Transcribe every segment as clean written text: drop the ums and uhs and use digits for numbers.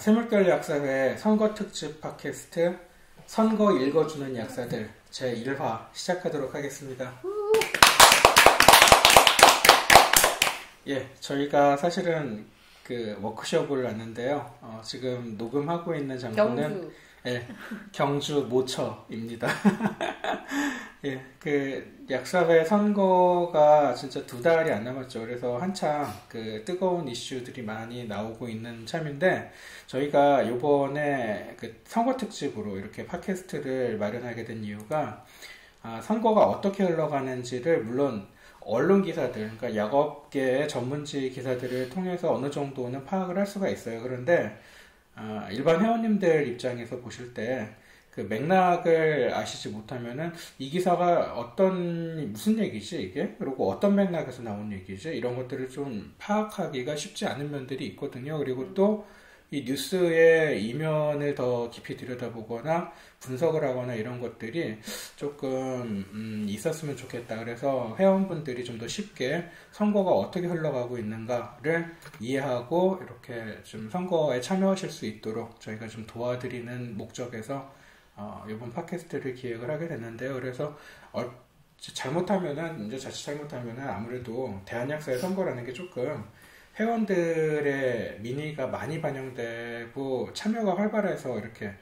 새물결 약사회 선거특집 팟캐스트 선거 읽어주는 약사들 제1화 시작하도록 하겠습니다. 예, 저희가 사실은 그 워크숍을 왔는데요. 지금 녹음하고 있는 장소는 경주 모처입니다. 예, 그 약사회 선거가 진짜 2달이 안 남았죠. 그래서 한창 그 뜨거운 이슈들이 많이 나오고 있는 참인데 저희가 요번에 그 선거 특집으로 이렇게 팟캐스트를 마련하게 된 이유가 선거가 어떻게 흘러가는지를 물론 언론 기사들, 그러니까 약업계의 전문지 기사들을 통해서 어느 정도는 파악을 할 수가 있어요. 그런데 일반 회원님들 입장에서 보실 때 그 맥락을 아시지 못하면은 이 기사가 무슨 얘기지 이게? 그리고 어떤 맥락에서 나온 얘기지? 이런 것들을 좀 파악하기가 쉽지 않은 면들이 있거든요. 그리고 또 이 뉴스의 이면을 더 깊이 들여다보거나 분석을 하거나 이런 것들이 조금 있었으면 좋겠다. 그래서 회원분들이 좀 더 쉽게 선거가 어떻게 흘러가고 있는가를 이해하고 이렇게 좀 선거에 참여하실 수 있도록 저희가 좀 도와드리는 목적에서 이번 팟캐스트를 기획을 하게 됐는데요. 그래서 자칫 잘못하면은 아무래도 대한약사의 선거라는 게 조금 회원들의 민의가 많이 반영되고 참여가 활발해서 이렇게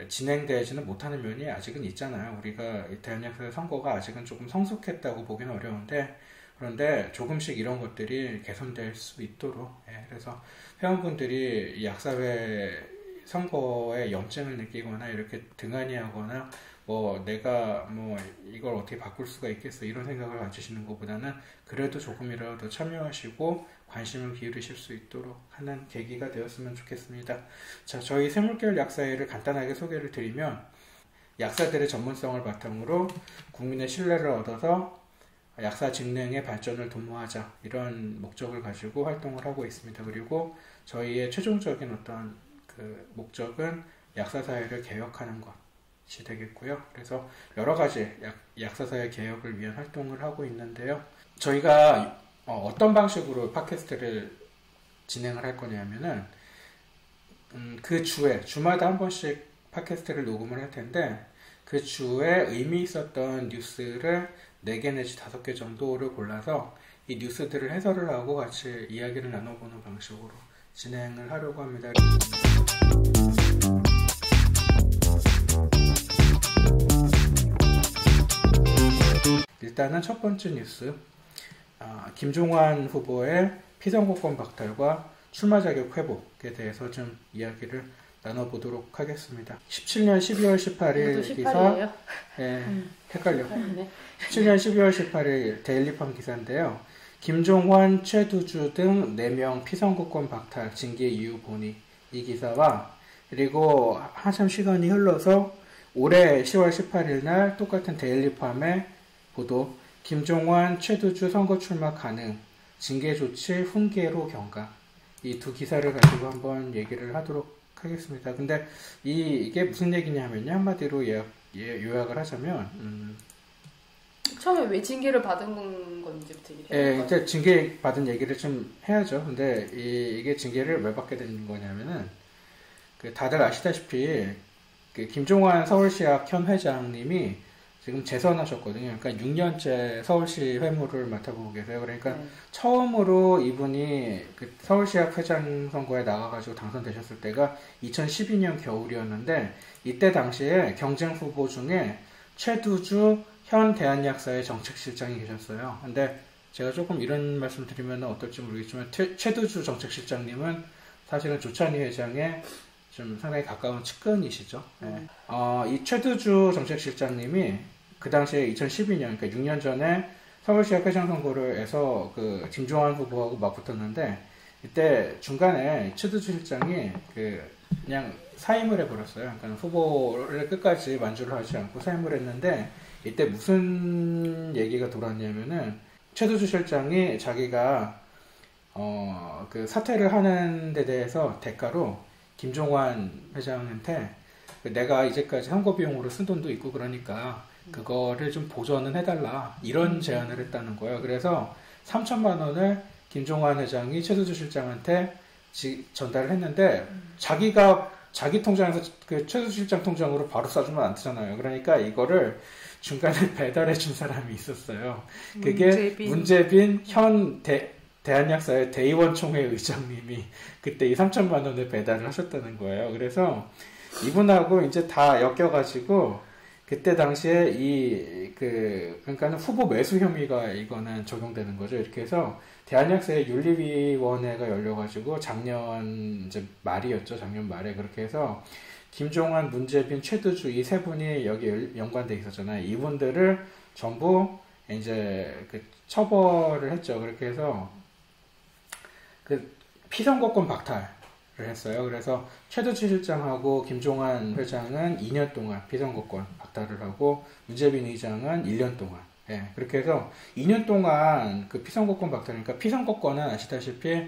진행되지는 못하는 면이 아직은 있잖아요. 우리가 대한약사의 선거가 아직은 조금 성숙했다고 보기는 어려운데 그런데 조금씩 이런 것들이 개선될 수 있도록 그래서 회원분들이 약사회 선거에 염증을 느끼거나 이렇게 등한히 하거나 내가 이걸 어떻게 바꿀 수가 있겠어 이런 생각을 가지시는 것보다는 그래도 조금이라도 참여하시고 관심을 기울이실 수 있도록 하는 계기가 되었으면 좋겠습니다. 자, 저희 새물결 약사회를 간단하게 소개를 드리면 약사들의 전문성을 바탕으로 국민의 신뢰를 얻어서 약사 직능의 발전을 도모하자 이런 목적을 가지고 활동을 하고 있습니다. 그리고 저희의 최종적인 어떤 그 목적은 약사사회를 개혁하는 것이 되겠고요. 그래서 여러 가지 약사사회 개혁을 위한 활동을 하고 있는데요. 저희가 어떤 방식으로 팟캐스트를 진행을 할 거냐면은 그 주마다 한 번씩 팟캐스트를 녹음을 할 텐데 그 주에 의미 있었던 뉴스를 4개 내지 5개 정도를 골라서 이 뉴스들을 해설을 하고 같이 이야기를 나눠보는 방식으로 진행을 하려고 합니다. 일단은 첫 번째 뉴스, 김종환 후보의 피선거권 박탈과 출마 자격 회복에 대해서 좀 이야기를 나눠보도록 하겠습니다. 17년 12월 18일 기사, 헷갈려. 17년 12월 18일 데일리팜 기사인데요. 김종환, 최두주 등 4명 피선거권 박탈 징계 이유 보니 이 기사와 그리고 한참 시간이 흘러서 올해 10월 18일 날 똑같은 데일리팜의 보도 김종환, 최두주 선거 출마 가능 징계 조치 훈계로 경감 이 두 기사를 가지고 한번 얘기를 하도록 하겠습니다. 근데 이게 무슨 얘기냐면요. 한마디로 요약을 하자면 처음에 왜 징계를 받은 건지부터 얘기해볼까요? 이제 징계 받은 얘기를 좀 해야죠. 근데 이게 징계를 왜 받게 된 거냐면은 다들 아시다시피 김종환 서울시학 현 회장님이 지금 재선하셨거든요. 그러니까 6년째 서울시 회무를 맡아보고 계세요. 그러니까 처음으로 이분이 서울시학 회장 선거에 나가가지고 당선되셨을 때가 2012년 겨울이었는데 이때 당시에 경쟁 후보 중에 최두주 현 대한약사회 정책실장이 계셨어요. 근데 제가 조금 이런 말씀 드리면 어떨지 모르겠지만 최두주 정책실장님은 사실은 조찬희 회장의 좀 상당히 가까운 측근이시죠. 이 최두주 정책실장님이 그 당시에 2012년, 그러니까 6년 전에 서울시학 회장 선거를 해서 김종환 후보하고 맞붙었는데 이때 중간에 최두주 실장이 그냥 사임을 해버렸어요. 그러니까 후보를 끝까지 만주를 하지 않고 사임을 했는데 이때 무슨 얘기가 돌았냐면은 최두주 실장이 자기가 사퇴를 하는 데 대해서 대가로 김종환 회장한테 내가 이제까지 선거 비용으로 쓴 돈도 있고 그러니까 그거를 좀 보전은 해달라 이런 제안을 했다는 거예요. 그래서 3천만 원을 김종환 회장이 최두주 실장한테 전달을 했는데 자기 통장에서 그 최수 실장 통장으로 바로 쏴주면 안 되잖아요. 그러니까 이거를 중간에 배달해 준 사람이 있었어요. 그게 문재빈 현 대한약사의 대의원 총회 의장님이 그때 이 3천만 원을 배달을 하셨다는 거예요. 그래서 이분하고 이제 다 엮여가지고 그때 당시에 그러니까는 후보 매수 혐의가 이거는 적용되는 거죠. 이렇게 해서 대한약사의 윤리위원회가 열려가지고 작년 이제 말이었죠. 작년 말에 그렇게 해서 김종환, 문재빈, 최두주 이 세 분이 여기 연관돼 있었잖아요. 이분들을 전부 이제 그 처벌을 했죠. 그렇게 해서 그 피선거권 박탈을 했어요. 그래서 최두주 실장하고 김종환 회장은 2년 동안 피선거권 박탈을 하고 문재빈 의장은 1년 동안. 예, 그렇게 해서 2년 동안 그 피선거권 박탈이니까 피선거권은 아시다시피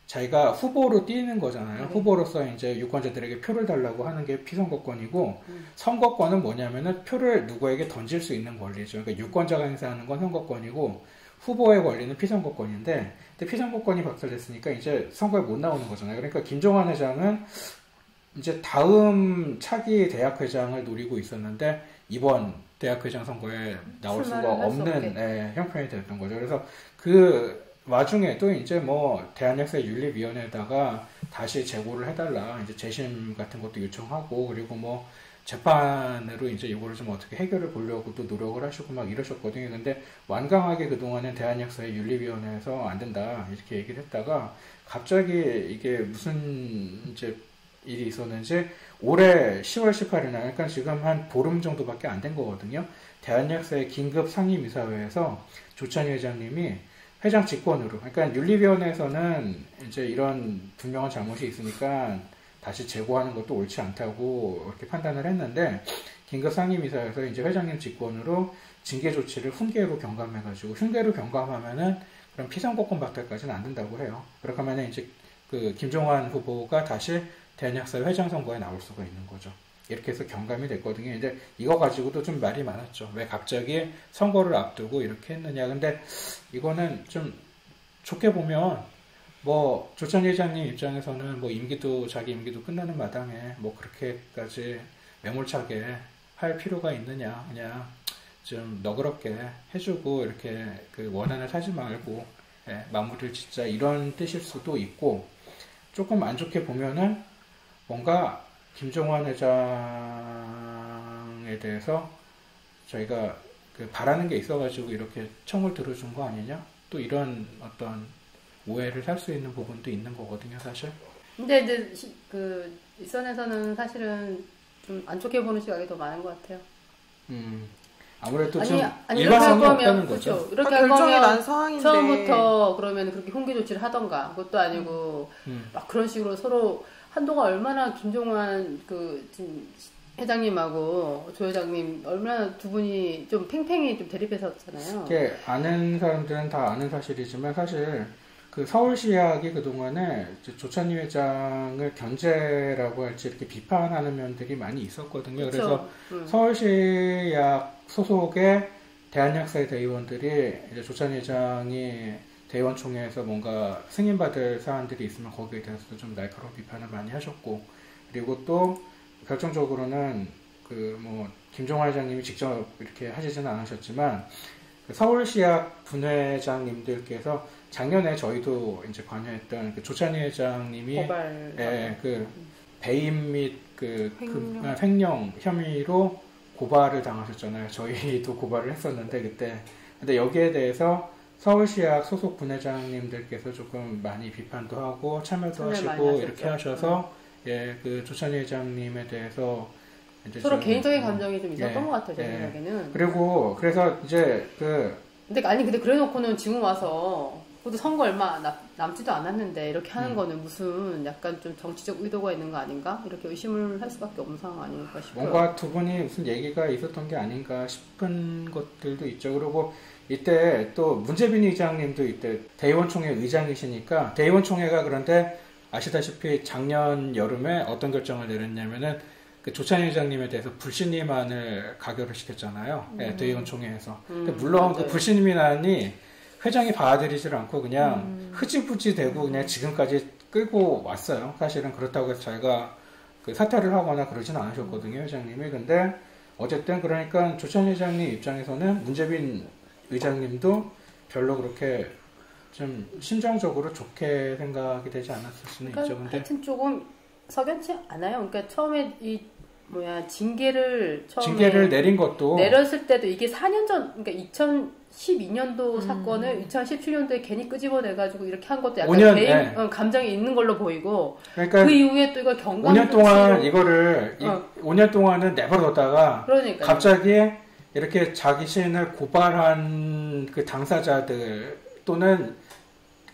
자기가 후보로 뛰는 거잖아요. 후보로서 이제 유권자들에게 표를 달라고 하는 게 피선거권이고 선거권은 뭐냐면은 표를 누구에게 던질 수 있는 권리죠. 그러니까 유권자가 행사하는 건 선거권이고 후보의 권리는 피선거권인데 근데 피선거권이 박탈됐으니까 이제 선거에 못 나오는 거잖아요. 그러니까 김종환 회장은 이제 다음 차기 대학회장을 노리고 있었는데 이번 대학회장 선거에 나올 수가 없는 형편이 됐던 거죠. 그래서 그 와중에도 이제 뭐 대한약사 윤리위원회에다가 다시 재고를 해달라 이제 재심 같은 것도 요청하고 그리고 뭐 재판으로 이제 이거를 좀 어떻게 해결을 보려고 또 노력을 하시고 막 이러셨거든요. 근데 완강하게 그동안은 대한약사의 윤리위원회에서 안 된다 이렇게 얘기를 했다가 갑자기 이게 무슨 이제 일이 있었는지 올해 10월 18일 날 그러니까 지금 한 보름 정도밖에 안 된 거거든요. 대한약사의 긴급 상임이사회에서 조찬희 회장님이 회장 직권으로, 그러니까 윤리위원회에서는 이제 이런 분명한 잘못이 있으니까 다시 재고하는 것도 옳지 않다고 이렇게 판단을 했는데, 긴급 상임이사에서 이제 회장님 직권으로 징계 조치를 훈계로 경감해가지고, 흉계로 경감하면은 그럼 피선거권 박탈까지는 안 된다고 해요. 그렇게 하면은 이제 그 김종환 후보가 다시 대한약사 회장 선거에 나올 수가 있는 거죠. 이렇게 해서 경감이 됐거든요. 이제 이거 가지고도 좀 말이 많았죠. 왜 갑자기 선거를 앞두고 이렇게 했느냐. 근데 이거는 좀 좋게 보면 뭐 조찬희 회장님 입장에서는 뭐 자기 임기도 끝나는 마당에 뭐 그렇게까지 매몰차게 할 필요가 있느냐. 그냥 좀 너그럽게 해주고 이렇게 그 원한을 사지 말고 마무리를 짓자 이런 뜻일 수도 있고, 조금 안 좋게 보면은 뭔가 김종환 회장에 대해서 저희가 그 바라는 게 있어가지고 이렇게 청을 들어준 거 아니냐? 또 이런 어떤 오해를 살 수 있는 부분도 있는 거거든요, 사실. 근데 이제 그 일선에서는 사실은 좀 안 좋게 보는 시각이 더 많은 것 같아요. 아무래도 좀 일관성이 없다는 거죠. 그렇죠. 이렇게 결정이 난 상황인데 처음부터 그러면 그렇게 훈계 조치를 하던가, 그것도 아니고 막 그런 식으로 서로 한동안 얼마나 김종환 그 회장님하고 조 회장님 얼마나 두 분이 좀 팽팽히 좀 대립했었잖아요. 이게 아는 사람들은 다 아는 사실이지만 사실 그 서울시약이 그동안에 조찬희 회장을 견제라고 할지 이렇게 비판하는 면들이 많이 있었거든요. 그쵸? 그래서 서울시약 소속의 대한약사의 대의원들이 이제 조찬희 회장이 대의원 총회에서 뭔가 승인받을 사안들이 있으면 거기에 대해서도 좀 날카로운 비판을 많이 하셨고, 그리고 또 결정적으로는 그 뭐 김종환 회장님이 직접 이렇게 하시지는 않으셨지만 그 서울시약 분회장님들께서 작년에 저희도 이제 관여했던 그 조찬희 회장님이 그 배임 및 횡령 혐의로 고발을 당하셨잖아요. 저희도 고발을 했었는데 그때. 근데 여기에 대해서 서울시약 소속 분회장님들께서 조금 많이 비판도 하고 참여도 하시고 이렇게 하셔서 그 조찬희 회장님에 대해서 이제 서로 개인적인 감정이 좀 있었던 것 같아요, 제 생각에는. 그리고 그래서 이제 근데 그래놓고는 지금 와서 그것도 선거 얼마 남지도 않았는데 이렇게 하는 거는 무슨 약간 좀 정치적 의도가 있는 거 아닌가? 이렇게 의심을 할 수밖에 없는 상황 아닐까 싶어요. 뭔가 두 분이 무슨 얘기가 있었던 게 아닌가 싶은 것들도 있죠. 그리고 이때 또 문재빈 의장님도 이때 대의원총회 의장이시니까, 대의원총회가 그런데 아시다시피 작년 여름에 어떤 결정을 내렸냐면은 그 조찬희 회장님에 대해서 불신임안을 가결을 시켰잖아요. 대의원총회에서. 근데 물론 그 불신임안이 회장이 받아들이질 않고 그냥 흐지부지 되고 그냥 지금까지 끌고 왔어요. 사실은 그렇다고 해서 자기가 그 사퇴를 하거나 그러진 않으셨거든요, 회장님이. 근데 어쨌든 그러니까 조찬희 회장님 입장에서는 문재빈 의장님도 별로 그렇게 좀 심정적으로 좋게 생각이 되지 않았을 수는 그러니까 있죠. 근데 하여튼 조금 석연치 않아요. 그러니까 처음에 징계를 내린 것도 내렸을 때도 이게 4년 전, 그러니까 2012년도 사건을 2017년도에 괜히 끄집어내가지고 이렇게 한 것도 약간 5년, 개인 감정이 있는 걸로 보이고, 그러니까 그 이후에 또 이걸 5년 동안 이거를 5년 동안은 내버려뒀다가 갑자기 이렇게 자기 신을 고발한 그 당사자들 또는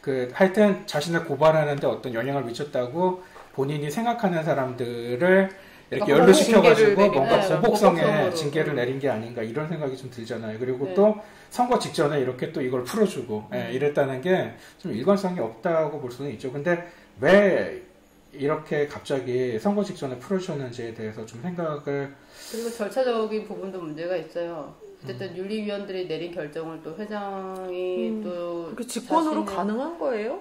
그 하여튼 자신을 고발하는데 어떤 영향을 미쳤다고 본인이 생각하는 사람들을 이렇게 연루시켜가지고 뭔가 보복성의 징계를 내린 게 아닌가 이런 생각이 좀 들잖아요. 그리고 또 선거 직전에 이렇게 또 이걸 풀어주고 이랬다는 게 좀 일관성이 없다고 볼 수는 있죠. 근데 왜 이렇게 갑자기 선거 직전에 풀어주셨는지에 대해서 좀 생각을 그리고 절차적인 부분도 문제가 있어요. 어쨌든 윤리위원들이 내린 결정을 또 회장이 또 그 직권으로 가능한 거예요?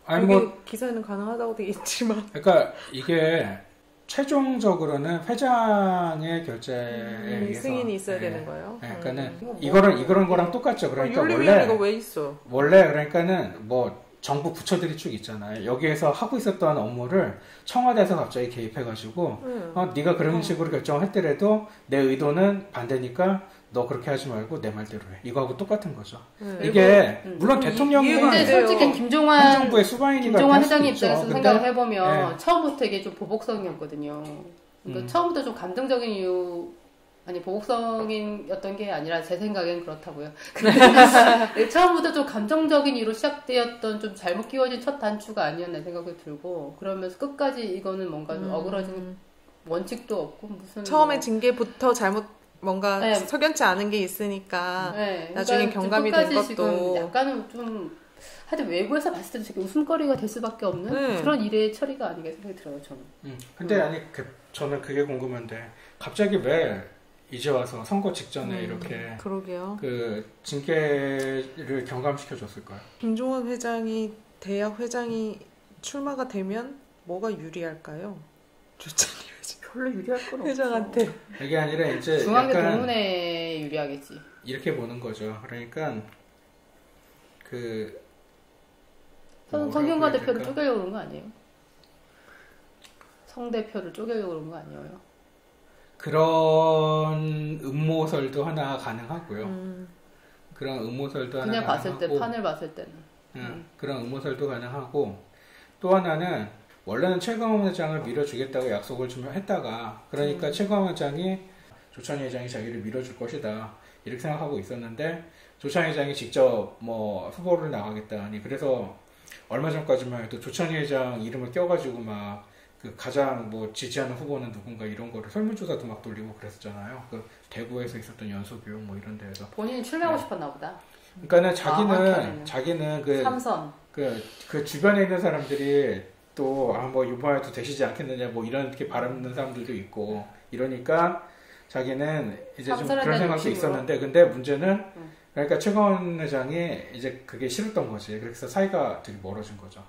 아니 뭐 기사에는 가능하다고 되어 있지만 그러니까 이게 최종적으로는 회장의 결재에 의해서 승인이 있어야 되는 거예요. 그러니까는 이거는 거랑 똑같죠. 그러니까 윤리위원회가 왜 있어? 원래 그러니까는 뭐 정부 부처들이 쭉 있잖아요. 여기에서 하고 있었던 업무를 청와대에서 갑자기 개입해가지고 네가 그런 식으로 결정했더라도 내 의도는 반대니까 너 그렇게 하지 말고 내 말대로 해. 이거하고 똑같은 거죠. 이게 물론 대통령이 근데 솔직히 김종환 회장님 입장에서 생각을 해보면 처음부터 이게 좀 보복성이었거든요. 그러니까 처음부터 좀 감정적인 이유 보복성이었던 게 아니라 제 생각엔 그렇다고요. 근데 처음부터 좀 감정적인 이유로 시작되었던 좀 잘못 끼워진 첫 단추가 아니었나 생각이 들고 그러면서 끝까지 이거는 뭔가 좀 어그러지는 원칙도 없고 무슨 처음에 징계부터 잘못 뭔가 석연치 않은 게 있으니까 나중에 그러니까 경감이 된 것도 약간은 좀 하여튼 외부에서 봤을 때도 되게 웃음거리가 될 수밖에 없는 그런 일의 처리가 아닌가 생각이 들어요 저는. 근데 아니 저는 그게 궁금한데 갑자기 왜 이제 와서 선거 직전에 이렇게 그러게요. 그 징계를 경감시켜 줬을까요? 김종원 회장이 대학 회장이 출마가 되면 뭐가 유리할까요? 조찬희 회장. 별로 유리할 건 없어. 회장한테. 이게 아니라 이제 중앙대 동문회 유리하겠지. 이렇게 보는 거죠. 그러니까 그 성균관 대표를 쪼개려고 그런 거 아니에요? 성 대표를 쪼개려고 그런 거 아니에요? 그런 음모설도 하나 가능하고요. 그런 음모설도 하나 그냥 가능하고 봤을 때 판을 봤을 때는 그런 음모설도 가능하고 또 하나는 원래는 최강원 회장을 밀어주겠다고 약속을 좀 했다가 그러니까 최강원 회장이 조찬희 회장이 자기를 밀어줄 것이다 이렇게 생각하고 있었는데 조찬희 회장이 직접 뭐 후보를 나가겠다니 그래서 얼마 전까지만 해도 조찬희 회장 이름을 껴가지고 막 그 가장 뭐 지지하는 후보는 누군가 이런 거를 설문조사도 막 돌리고 그랬었잖아요. 그 대구에서 있었던 연수교육 뭐 이런 데에서 본인이 출마하고 싶었나 보다. 그러니까는 자기는 그 삼선 그 주변에 있는 사람들이 또 뭐 이번에도 되시지 않겠느냐 뭐 이렇게 바라는 사람들도 있고 이러니까 자기는 이제 좀 그런 생각도 있었는데 근데 문제는 그러니까 최강원 회장이 이제 그게 싫었던 거지. 그래서 사이가 되게 멀어진 거죠.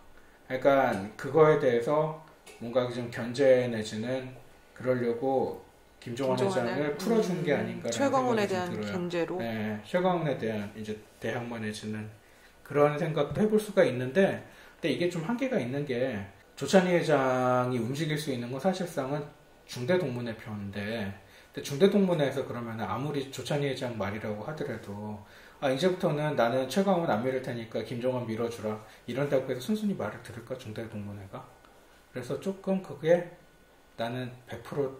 그러니까 그거에 대해서 뭔가 좀 견제 내지는 그러려고 김종원 회장을 풀어준 게 아닌가. 최강원에 대한 견제로. 네, 최강원에 대한 이제 대항마 내지는 그런 생각도 해볼 수가 있는데, 근데 이게 좀 한계가 있는 게 조찬희 회장이 움직일 수 있는 건 사실상은 중대동문회표인데, 근데 중대동문회에서 그러면 아무리 조찬희 회장 말이라고 하더라도 이제부터는 나는 최강원 안 밀을 테니까 김종원 밀어주라 이런다고 해서 순순히 말을 들을까 중대동문회가? 그래서 조금 그게 나는 100%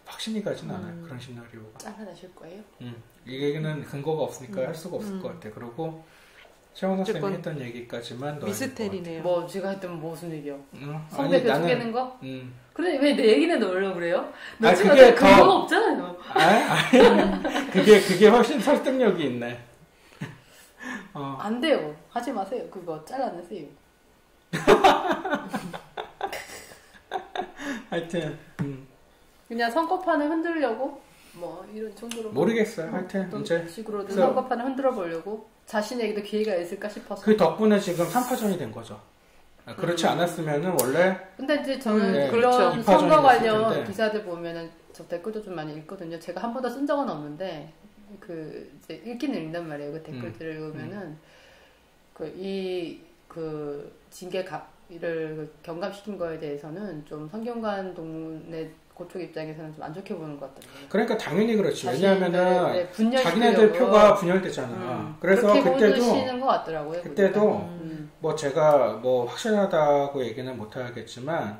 확신이 가진 않아요. 그런 시나리오가. 잘라내실 거예요? 이게는 근거가 없으니까 할 수가 없을 것 같아. 그리고 최원호 쌤이 했던 얘기까지만 미스테리네요. 뭐 제가 했던 무슨 얘기요? 성대표 쪼개는 거? 그래 왜 내 얘기는 넣으려고 그래요? 그게 근거가 없잖아요. 그게 훨씬 설득력이 있네. 안 돼요. 하지 마세요. 그거 잘라내세요. 하여튼 그냥 선거판을 흔들려고 뭐 이런 정도로 모르겠어요. 하여튼 이제 식으로든 선거판을 흔들어 보려고 자신에게도 기회가 있을까 싶어서 그 덕분에 지금 3파전이 된 거죠. 그렇지 않았으면은 원래. 근데 이제 저는 네, 그런 그렇죠. 선거 관련 기사들 보면은 저 댓글도 좀 많이 읽거든요. 제가 한 번도 쓴 적은 없는데 그 이제 읽기는 읽단 말이에요. 그 댓글들을 읽으면은 그 징계를 경감시킨 거에 대해서는 좀 성균관 동문회 그쪽 입장에서는 좀 안 좋게 보는 것 같더라고요. 그러니까 당연히 그렇지. 왜냐하면은 네, 자기네들 표가 분열되잖아. 그래서 그때도 것 같더라고요. 그때도 뭐 제가 뭐 확실하다고 얘기는 못 하겠지만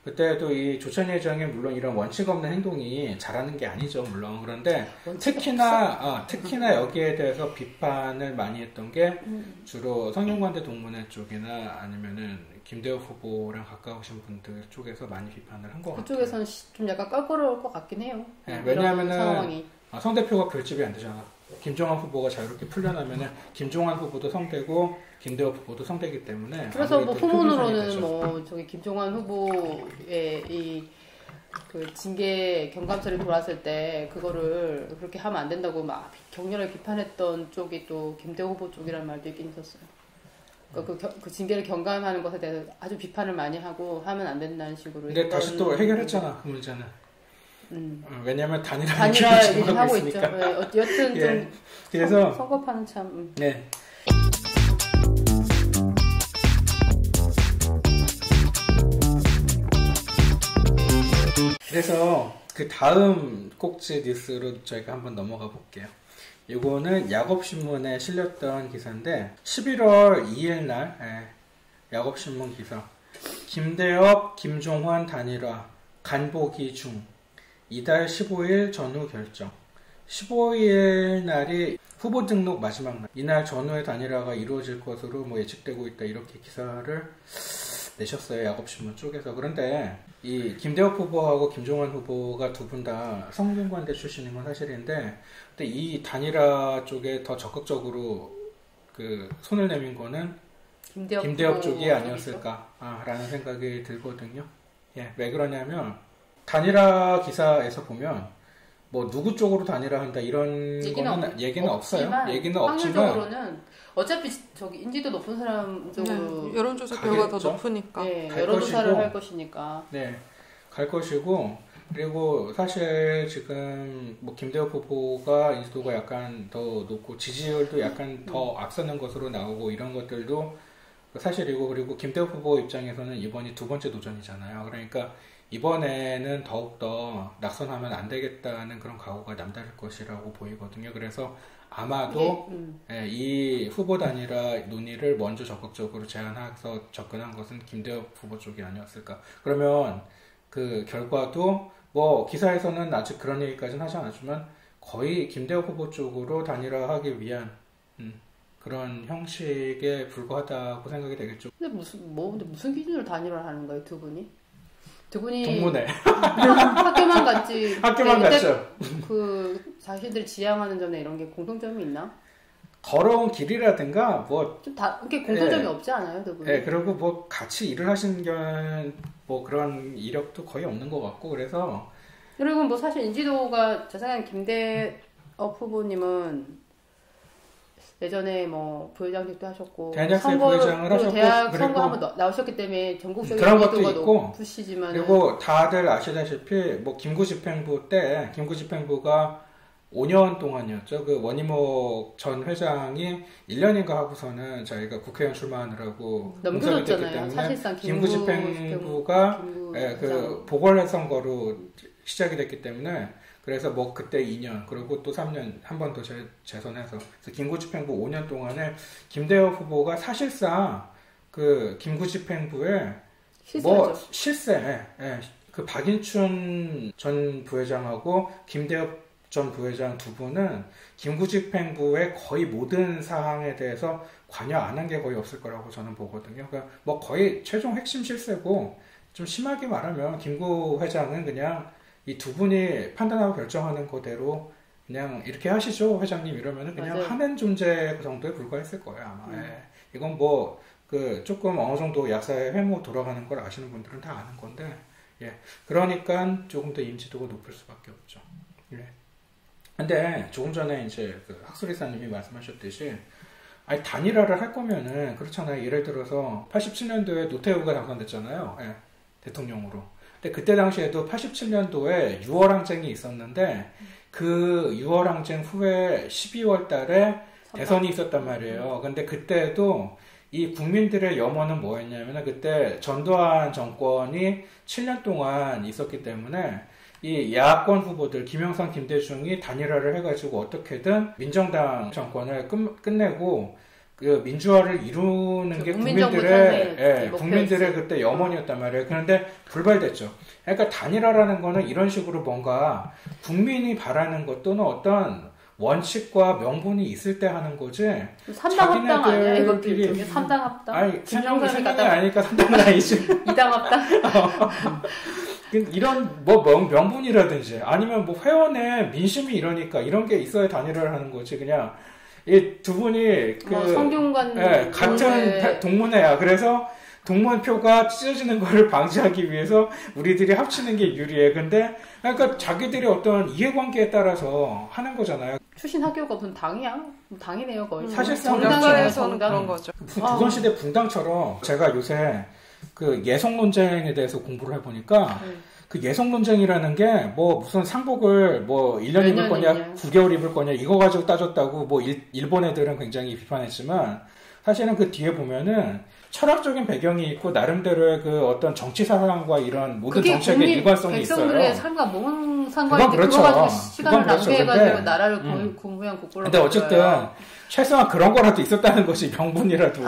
그때도 이 조찬희 회장이 물론 이런 원칙 없는 행동이 잘하는 게 아니죠, 물론. 그런데 특히나 여기에 대해서 비판을 많이 했던 게 주로 성균관대 동문회 쪽이나 아니면은 김대엽 후보랑 가까우신 분들 쪽에서 많이 비판을 한 것 같아요. 그쪽에서는 좀 약간 껄끄러울 것 같긴 해요. 네, 왜냐하면은 성 대표가 결집이 안 되잖아. 김종환 후보가 자유롭게 풀려나면은 김종환 후보도 성대고 김대엽 후보도 성대기 때문에. 그래서 뭐 후문으로는 뭐 저기 김종환 후보의 이 그 징계 경감서를 돌았을 때 그거를 그렇게 하면 안 된다고 막 격렬하게 비판했던 쪽이 또 김대엽 후보 쪽이라는 말도 있긴 있었어요. 그 징계를 경감하는 것에 대해서 아주 비판을 많이 하고 하면 안 된다는 식으로. 근데 다시 또 해결했잖아 그 문제는. 왜냐면 단일화 얘기를 하고 있죠. 네, 여튼 좀 그래서 선거판은 참. 네. 그래서 그 다음 꼭지 뉴스로 저희가 한번 넘어가 볼게요. 이거는 야곱신문에 실렸던 기사인데 11월 2일 날 야곱신문 기사 김대엽, 김종환 단일화 간보기 중 이달 15일 전후 결정 15일 날이 후보 등록 마지막 날 이날 전후에 단일화가 이루어질 것으로 뭐 예측되고 있다 이렇게 기사를 내셨어요. 야곱신문 쪽에서. 그런데 이 김대엽 후보하고 김종환 후보가 두 분 다 성균관대 출신인 건 사실인데 근데 이 단일화 쪽에 더 적극적으로 그 손을 내민 거는 김대엽 쪽이 아니었을까라는 생각이 들거든요. 예, 왜 그러냐면 단일화 기사에서 보면 뭐 누구 쪽으로 단일화한다 이런 얘기는 없어요. 얘기는 없지만 확률적으로는 어차피 저기 인지도 높은 사람 쪽으로 여론조사 결과가 더 높으니까 여론조사를 할 것이니까 갈 것이고 그리고 사실 지금 뭐 김대엽 후보가 인지도가 약간 더 높고 지지율도 약간 더 앞서는 것으로 나오고 이런 것들도 사실이고 그리고 김대엽 후보 입장에서는 이번이 두 번째 도전이잖아요. 그러니까 이번에는 더욱더 낙선하면 안 되겠다는 그런 각오가 남다를 것이라고 보이거든요. 그래서 아마도 이 후보 단일화 논의를 먼저 적극적으로 제안해서 접근한 것은 김대엽 후보 쪽이 아니었을까. 그러면 그 결과도 뭐 기사에서는 아직 그런 얘기까지는 하지 않았지만 거의 김대엽 후보 쪽으로 단일화하기 위한 그런 형식에 불과하다고 생각이 되겠죠. 근데 무슨 기준으로 단일화를 하는 거예요, 두 분이? 동문회. 학교만 갔지. 학교만 갔죠. 그 자신들 지향하는 점에 이런 게 공통점이 있나? 걸어온 길이라든가 뭐 좀 다 이렇게 공통점이 없지 않아요, 두 분이? 네, 그리고 뭐 같이 일을 하신 뭐 그런 이력도 거의 없는 것 같고 그래서 그리고 뭐 사실 인지도가 제 생각엔 김대엽 후보님은 예전에 뭐 부회장직도 하셨고 대학생 부회장을 하셨고 대학 선거 한번 나오셨기 때문에 전국적인 그런 것도 인지도가 있고 높으시지만 그리고 다들 아시다시피 뭐 김구집행부 때 김구집행부가 5년 동안이었죠. 그 원희목 전 회장이 1년인가 하고서는 자기가 국회의원 출마하느라고 공석이 됐기 때문에 사실상 김구집행부가 그 보궐 선거로 시작이 됐기 때문에 그래서 뭐 그때 2년 그리고 또 3년 한 번 더 재선해서 그래서 김구집행부 5년 동안에 김대엽 후보가 사실상 그 김구집행부의 뭐 실세 그 박인춘 전 부회장하고 김대엽 전 부회장 두 분은 김구집행부의 거의 모든 사항에 대해서 관여 안 한 게 거의 없을 거라고 저는 보거든요. 그러니까 뭐 거의 최종 핵심 실세고 좀 심하게 말하면 김구 회장은 그냥 이 두 분이 판단하고 결정하는 거대로 그냥 이렇게 하시죠 회장님 이러면은 그냥 맞아요. 하는 존재 정도에 불과했을 거예요 아마. 이건 뭐 그 조금 어느 정도 약사의 회모 돌아가는 걸 아시는 분들은 다 아는 건데 그러니까 조금 더 인지도가 높을 수밖에 없죠. 근데 조금 전에 이제 그 학술이사님이 말씀하셨듯이 아니 단일화를 할 거면은 그렇잖아요. 예를 들어서 87년도에 노태우가 당선됐잖아요. 예, 대통령으로. 근데 그때 당시에도 87년도에 6월 항쟁이 있었는데 그 6월 항쟁 후에 12월 달에 대선이 있었단 말이에요. 근데 그때도 이 국민들의 염원은 뭐였냐면 그때 전두환 정권이 7년 동안 있었기 때문에 이 야권 후보들 김영삼, 김대중이 단일화를 해가지고 어떻게든 민정당 정권을 끝내고 그 민주화를 이루는 게 국민들의 그때 염원이었단 말이에요. 그런데 불발됐죠. 그러니까 단일화라는 거는 이런 식으로 뭔가 국민이 바라는 것 또는 어떤 원칙과 명분이 있을 때 하는 거지. 3당 합당 아니야? 이것도 일종의 3당 합당? 아니, 생명이 아니니까 3당은 아니지. 2당 합당? 이런 뭐 명분이라든지 아니면 뭐 회원의 민심이 이러니까 이런 게 있어야 단일화를 하는 거지. 그냥 이 두 분이 성균관 같은 동문회야. 그래서 동문표가 찢어지는 거를 방지하기 위해서 우리들이 합치는 게 유리해. 근데 그러니까 자기들이 어떤 이해관계에 따라서 하는 거잖아요. 출신 학교가 무슨 당이야? 당이네요 거의. 사실 정당에서는 그런 거죠. 조선시대 붕당처럼 제가 요새 그 예성 논쟁에 대해서 공부를 해보니까 그 예성 논쟁이라는 게 뭐 무슨 상복을 뭐 1년 입을 거냐 9개월 입을 거냐 이거 가지고 따졌다고 뭐 일본 애들은 굉장히 비판했지만 사실은 그 뒤에 보면은 철학적인 배경이 있고 나름대로의 그 어떤 정치 사상과 이런 모든 정책의 일관성이 있어요. 백성들의 삶과 뭔 상관이 있는데 그거 가지고 시간을 낭비해가지고 나라를 공부한 국보를. 근데 어쨌든 최소한 그런 거라도 있었다는 것이 명분이라도.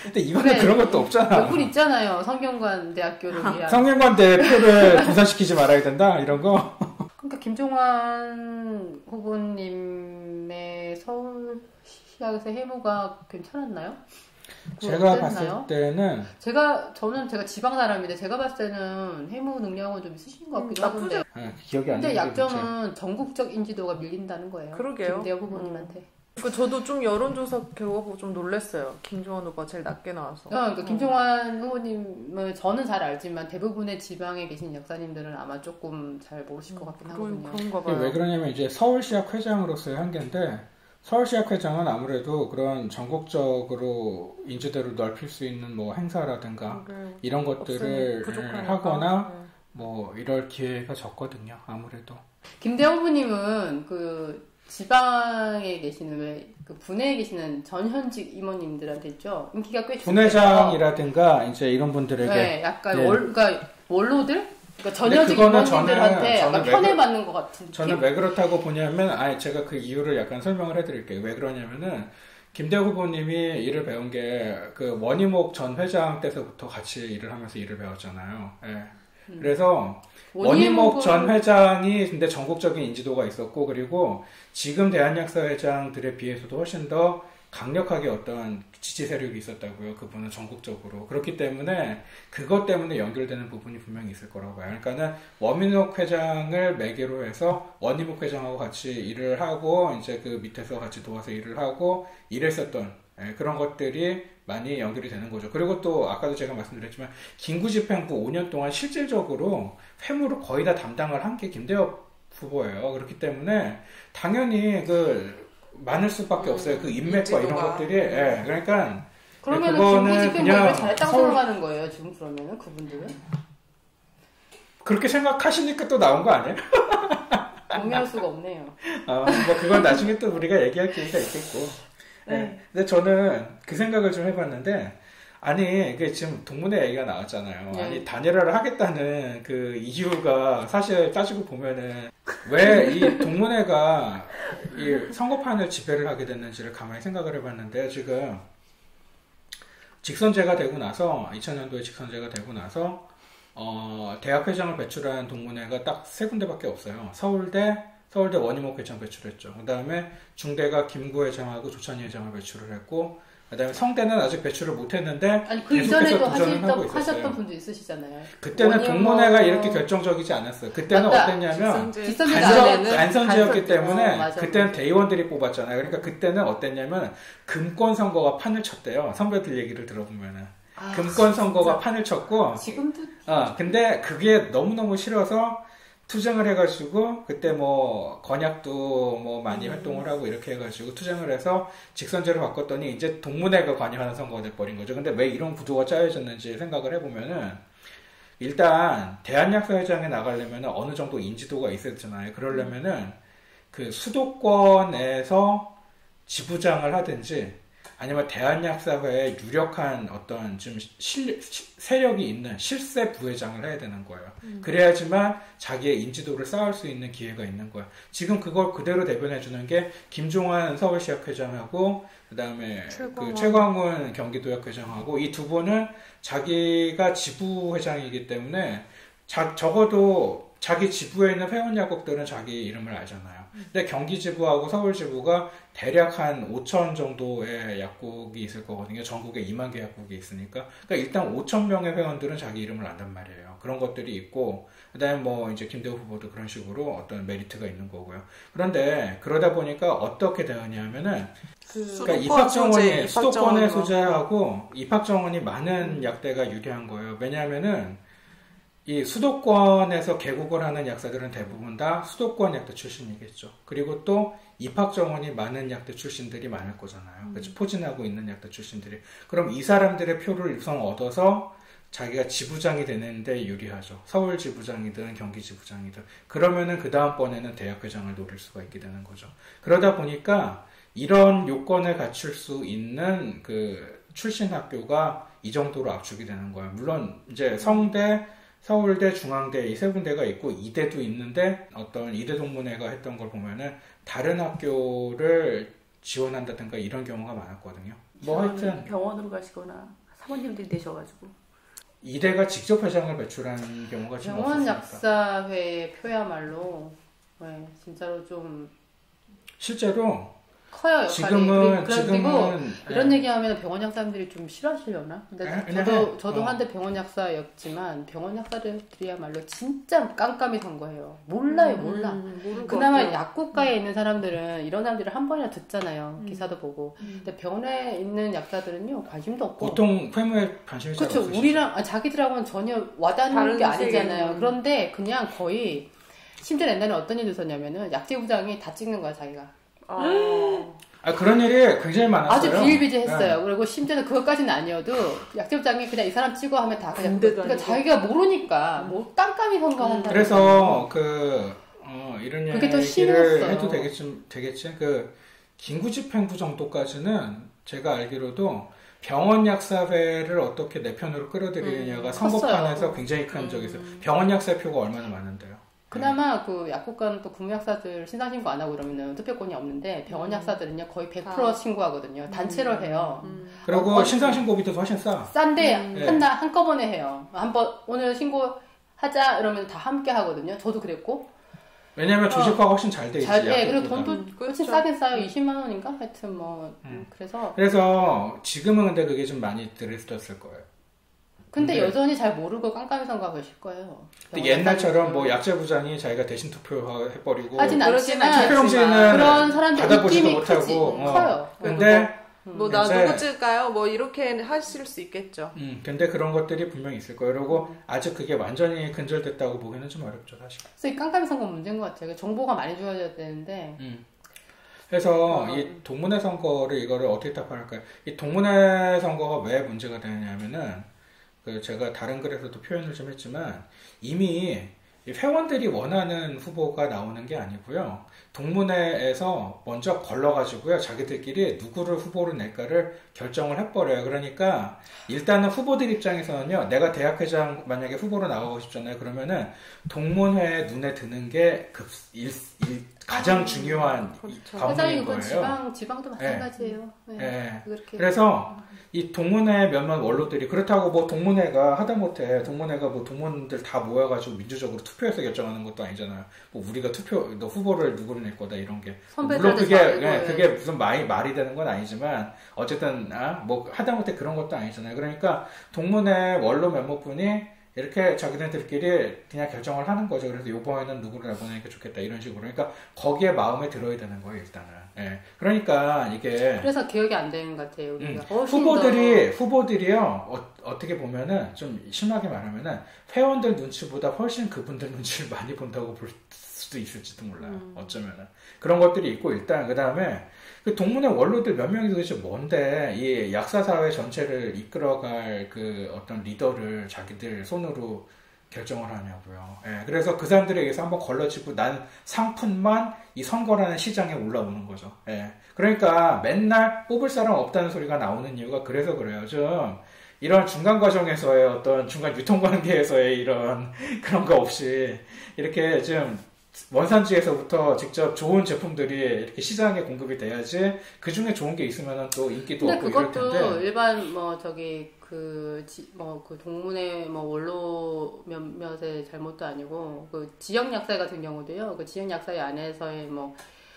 근데 이거는 그런 것도 없잖아. 명분 있잖아요. 성균관 대학교를 위한. 성균관 대표를 분산시키지 말아야 된다 이런 거. 그러니까 김종환 후보님의 서울시장에서 해무가 괜찮았나요? 제가 봤을 때는 저는 지방 사람인데 제가 봤을 때는 해무 능력은 좀 있으신 것 같기도 하던데. 기억이 안 나요. 근데 약점은 전국적 인지도가 밀린다는 거예요. 그러게요. 김대엽 후보님한테. 저도 좀 여론조사 결과 보고 좀 놀랐어요. 김종환 후보가 제일 낮게 나와서. 그러니까 김종환 후보님을 저는 잘 알지만 대부분의 지방에 계신 역사님들은 아마 조금 잘 모르실 것 같긴 하거든요. 그런가 봐요. 왜 그러냐면 이제 서울시학 회장으로서의 한계인데 서울시학 회장은 아무래도 그런 전국적으로 인지도를 넓힐 수 있는 뭐 행사라든가 이런 것들을 하거나 뭐 이럴 기회가 적거든요. 아무래도. 김대엽 후보님은 그 지방에 계시는 그 분해에 계시는 전현직 임원님들한테 있죠. 인기가 꽤 분회장이라든가 이제 이런 분들에게 약간 그러니까 원로들 그러니까 전현직 임원님들한테 약간 편애받는 것 같은. 저는 왜 그렇다고 보냐면, 제가 그 이유를 약간 설명을 해드릴게요. 왜 그러냐면은 김대엽 후보님이 일을 배운 게 그 원희목 전 회장 때서부터 같이 일을 하면서 일을 배웠잖아요. 그래서 원희목 전 회장이 근데 전국적인 인지도가 있었고 그리고 지금 대한역사회장들에 비해서도 훨씬 더 강력하게 어떤 지지 세력이 있었다고요. 그분은 전국적으로. 그렇기 때문에 그것 때문에 연결되는 부분이 분명히 있을 거라고 봐요. 그러니까는 원민옥 회장을 매개로 해서 원희목 회장하고 같이 일을 하고 이제 그 밑에서 같이 도와서 일을 하고 일했었던 그런 것들이 많이 연결이 되는 거죠. 그리고 또 아까도 제가 말씀드렸지만 김구집행부 5년 동안 실질적으로 회무를 거의 다 담당을 한 게 김대엽 후보예요. 그렇기 때문에 당연히 많을 수밖에 없어요. 그 인맥과 이런 것들이. 그러니까 그러면 김구집행부를 잘했다고 생각하는 거예요. 지금 그러면은 그분들은 그렇게 생각하시니까 또 나온 거 아니에요? 동의할 수가 없네요. 뭐 그건 나중에 또 우리가 얘기할 기회가 있겠고. 근데 저는 그 생각을 좀 해봤는데, 이게 지금 동문회 얘기가 나왔잖아요. 아니, 단일화를 하겠다는 그 이유가 사실 따지고 보면은, 왜 이 동문회가 이 선거판을 지배를 하게 됐는지를 가만히 생각을 해봤는데, 지금 직선제가 되고 나서, 2000년도에 직선제가 되고 나서, 대학회장을 배출한 동문회가 딱 3군데밖에 없어요. 서울대 원희목 회장 배출했죠. 그 다음에 중대가 김구 회장하고 조찬희 회장을 배출을 했고, 그 다음에 성대는 아직 배출을 못했는데, 그 이전에도 하셨던 분도 있으시잖아요. 그때는 동문회가 이렇게 결정적이지 않았어요. 그때는 어땠냐면, 간선제였기 때문에, 그때는 대의원들이 뽑았잖아요. 그러니까 그때는 어땠냐면, 금권 선거가 판을 쳤대요. 선배들 얘기를 들어보면은. 금권 선거가 판을 쳤고, 지금도. 근데 그게 너무너무 싫어서, 투쟁을 해가지고 그때 뭐 건약도 뭐 많이 활동을 하고 이렇게 해가지고 투쟁을 해서 직선제로 바꿨더니 이제 동문회가 관여하는 선거가 돼버린 거죠. 근데 왜 이런 구도가 짜여졌는지 생각을 해보면은 일단 대한약사회장에 나가려면 어느 정도 인지도가 있어야 되잖아요. 그러려면은 그 수도권에서 지부장을 하든지 아니면 대한약사회에 유력한 어떤 좀 세력이 있는 실세 부회장을 해야 되는 거예요. 그래야지만 자기의 인지도를 쌓을 수 있는 기회가 있는 거예요. 지금 그걸 그대로 대변해주는 게 김종환 서울시약회장하고 그다음에 그 최광훈 경기도약회장하고 이 두 분은 자기가 지부회장이기 때문에 적어도 자기 지부에 있는 회원약국들은 자기 이름을 알잖아요. 근데 경기지부하고 서울지부가 대략 한 5천 정도의 약국이 있을 거거든요. 전국에 2만 개 약국이 있으니까. 그러니까 일단 5천 명의 회원들은 자기 이름을 안단 말이에요. 그런 것들이 있고, 그 다음에 뭐 이제 김대호 후보도 그런 식으로 어떤 메리트가 있는 거고요. 그런데 그러다 보니까 어떻게 되느냐면은, 그러니까 입학정원이 수도권의 소재하고 입학정원이 많은 약대가 유리한 거예요. 왜냐하면은 이 수도권에서 개국을 하는 약사들은 대부분 다 수도권 약대 출신이겠죠. 그리고 또 입학정원이 많은 약대 출신들이 많을 거잖아요. 그렇죠? 포진하고 있는 약대 출신들이. 그럼 이 사람들의 표를 우선 얻어서 자기가 지부장이 되는데 유리하죠. 서울 지부장이든 경기 지부장이든. 그러면은 그 다음번에는 대학회장을 노릴 수가 있게 되는 거죠. 그러다 보니까 이런 요건을 갖출 수 있는 그 출신 학교가 이 정도로 압축이 되는 거예요. 물론 이제 성대, 서울대, 중앙대 이 세 군데가 있고 이대도 있는데 어떤 이대 동문회가 했던 걸 보면은 다른 학교를 지원한다든가 이런 경우가 많았거든요. 뭐 하여튼 병원으로 가시거나 사모님들이 되셔가지고 이대가 직접 회장을 배출한 경우가 좀 병원 없었으니까. 약사회 표야말로 네, 진짜로 좀 실제로 커요 역할이. 지금은 그리고 이런 예. 얘기하면 병원 약사님들이 좀 싫어하시려나? 근데 저도 한때 병원 약사였지만 병원 약사들이야말로 진짜 깜깜이 선거예요. 몰라요, 몰라. 그나마 약국가에 있는 사람들은 이런 사람들을 한 번이나 듣잖아요. 기사도 보고. 근데 병원에 있는 약사들은요 관심도 없고. 보통 회무에 관심이 잘 그렇죠. 없으시죠. 우리랑 자기들하고는 전혀 와닿는 게 아니잖아요. 그런데 그냥 거의 심지어 옛날에 어떤 일이 있었냐면은 약제부장이 다 찍는 거야 자기가. 그런 일이 굉장히 많았어요. 아주 비일비재했어요. 그리고 심지어는 그것까지는 아니어도 약제부장이 그냥 이 사람 찍어 하면 다 그냥 그러니까 자기가 모르니까 뭐 깜깜이 선거한다. 그래서 이런 그게 더 얘기를 심했어요. 해도 되겠지. 그 긴구집행부 정도까지는 제가 알기로도 병원 약사회를 어떻게 내 편으로 끌어들이느냐가 선거판에서 굉장히 큰 적이 있어요. 병원 약사회 표가 얼마나 많은데요. 그나마 그 약국가는 또 국무약사들 신상 신고 안 하고 그러면은 투표권이 없는데 병원 약사들은요 거의 100% 신고하거든요. 단체로 해요. 그리고 신상 신고비도 훨씬 싼데 한꺼번에 해요. 한번 오늘 신고하자 이러면 다 함께 하거든요. 저도 그랬고. 왜냐면 조직화가 훨씬 잘 돼 있지. 네, 그리고 돈도 훨씬 싸긴 싸요. 20만 원인가? 하여튼 뭐 그래서 지금은 근데 그게 좀 많이 들어있었을 거예요. 근데 여전히 잘 모르고 깜깜이 선거하고 계실 거예요. 근데 옛날처럼 뭐 약제부장이 자기가 대신 투표해버리고 하진 않지만 투표용지는 그런 사람들 받아보지도 느낌이 못하고 커요. 근데 나 누구 찍을까요? 뭐 이렇게 하실 수 있겠죠. 근데 그런 것들이 분명히 있을 거예요. 그리고 아직 그게 완전히 근절됐다고 보기는 좀 어렵죠, 사실. 그래서 이 깜깜이 선거 문제인 것 같아요. 정보가 많이 주어져야 되는데. 그래서 이 동문회 선거를 이거를 어떻게 답할까요? 이 동문회 선거가 왜 문제가 되냐면은 제가 다른 글에서도 표현을 좀 했지만 이미 회원들이 원하는 후보가 나오는 게 아니고요. 동문회에서 먼저 걸러가지고요. 자기들끼리 누구를 후보로 낼까를 결정을 해버려요. 그러니까 일단은 후보들 입장에서는요. 내가 대학회장 만약에 후보로 나가고 싶잖아요. 그러면은 동문회에 눈에 드는 게 가장 중요한 과목인 거예요. 지방도 마찬가지예요. 네. 그래서 이 동문회 몇몇 원로들이 그렇다고 뭐 동문회가 하다못해 동문회가 뭐 동문들 다 모여가지고 민주적으로 투표해서 결정하는 것도 아니잖아요. 뭐 우리가 너 후보를 누구를 낼 거다 이런 게 물론 그게 무슨 말이 되는 건 아니지만 어쨌든 뭐 하다못해 그런 것도 아니잖아요. 그러니까 동문회 원로 몇몇 분이 이렇게 자기네들끼리 그냥 결정을 하는 거죠. 그래서 요번에는 누구를 내보내는 게 좋겠다 이런 식으로. 그러니까 거기에 마음에 들어야 되는 거예요 일단은. 예. 그러니까 이게 그래서 기억이 안 되는 것 같아요. 우리가 후보들이요 어떻게 보면은 좀 심하게 말하면은 회원들 눈치보다 훨씬 그분들 눈치를 많이 본다고 볼 수도 있을지도 몰라요. 어쩌면은 그런 것들이 있고 일단 그 다음에 그 동문회 원로들 몇 명이 도대체 뭔데 이 약사사회 전체를 이끌어갈 그 어떤 리더를 자기들 손으로 결정을 하냐고요. 예, 그래서 그 사람들에 의해서 한번 걸러지고 난 상품만 이 선거라는 시장에 올라오는 거죠. 예, 그러니까 맨날 뽑을 사람 없다는 소리가 나오는 이유가 그래서 그래요. 좀 이런 중간 과정에서의 어떤 중간 유통관계에서의 이런 그런 거 없이 이렇게 좀 원산지에서부터 직접 좋은 제품들이 이렇게 시장에 공급이 돼야지 그 중에 좋은 게 있으면 또 인기도 없고 이럴 텐데. 근데 그것도 일반 그 동문회 원로 몇몇의 잘못도 아니고 그 지역 약사회 같은 경우도요. 그 지역 약사회 안에서의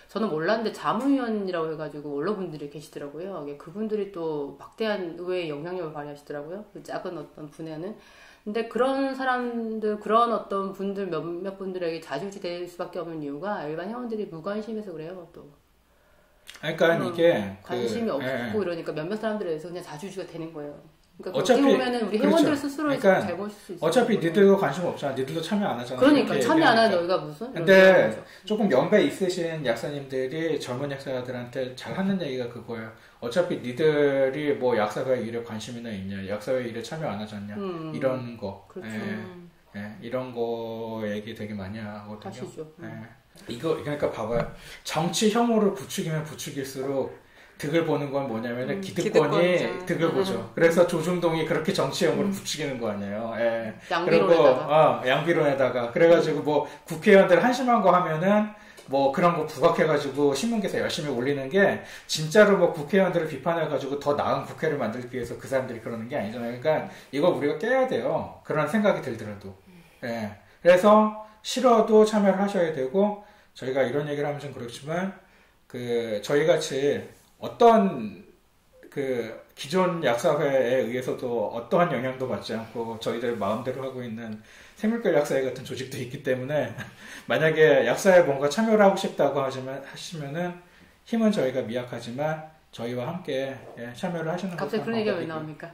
저는 몰랐는데 자문위원이라고 해가지고 원로분들이 계시더라고요. 그분들이 또 막대한 의회의 영향력을 발휘하시더라고요. 그 작은 어떤 분야는. 근데 그런 사람들, 그런 어떤 분들, 몇몇 분들에게 자주지 될 수밖에 없는 이유가 일반 회원들이 무관심해서 그래요, 또. 그러니까 이게. 관심이 없고 이러니까 몇몇 사람들에 대해서 그냥 자주지가 되는 거예요. 그러니까 어차피 보면은 우리 회원들 스스로의 그러니까 잘못일 수 있어요. 어차피 니들도 관심 없잖아. 니들도 참여 안 하잖아. 그러니까 참여 안 하는 너희가 무슨? 근데 조금 연배 있으신 약사님들이 젊은 약사들한테 잘 하는 얘기가 그거예요. 어차피 니들이 뭐 약사회 일에 관심이나 있냐, 약사회 일에 참여 안 하잖냐, 이런 거. 그렇죠. 이런 거 얘기 되게 많이 하거든요. 하시죠. 이거 그러니까 봐봐요. 정치 혐오를 부추기면 부추길수록 득을 보는 건 뭐냐면은 기득권이 득을 보죠. 그래서 조중동이 그렇게 정치 혐오를 부추기는 거 아니에요. 예. 양비론에다가. 양비론에다가. 그래가지고 뭐 국회의원들 한심한 거 하면은 뭐 그런 거 부각해가지고 신문기사 열심히 올리는 게 진짜로 뭐 국회의원들을 비판해가지고 더 나은 국회를 만들기 위해서 그 사람들이 그러는 게 아니잖아요. 그러니까 이거 우리가 깨야 돼요. 그런 생각이 들더라도. 예. 그래서 싫어도 참여를 하셔야 되고 저희가 이런 얘기를 하면 좀 그렇지만 저희 같이 어떤 기존 약사회에 의해서도 어떠한 영향도 받지 않고 저희들 마음대로 하고 있는 생물결 약사회 같은 조직도 있기 때문에 만약에 약사에 뭔가 참여를 하고 싶다고 하시면은 힘은 저희가 미약하지만 저희와 함께 참여를 하시는 것도 갑자기 그런 얘기가 왜 나옵니까?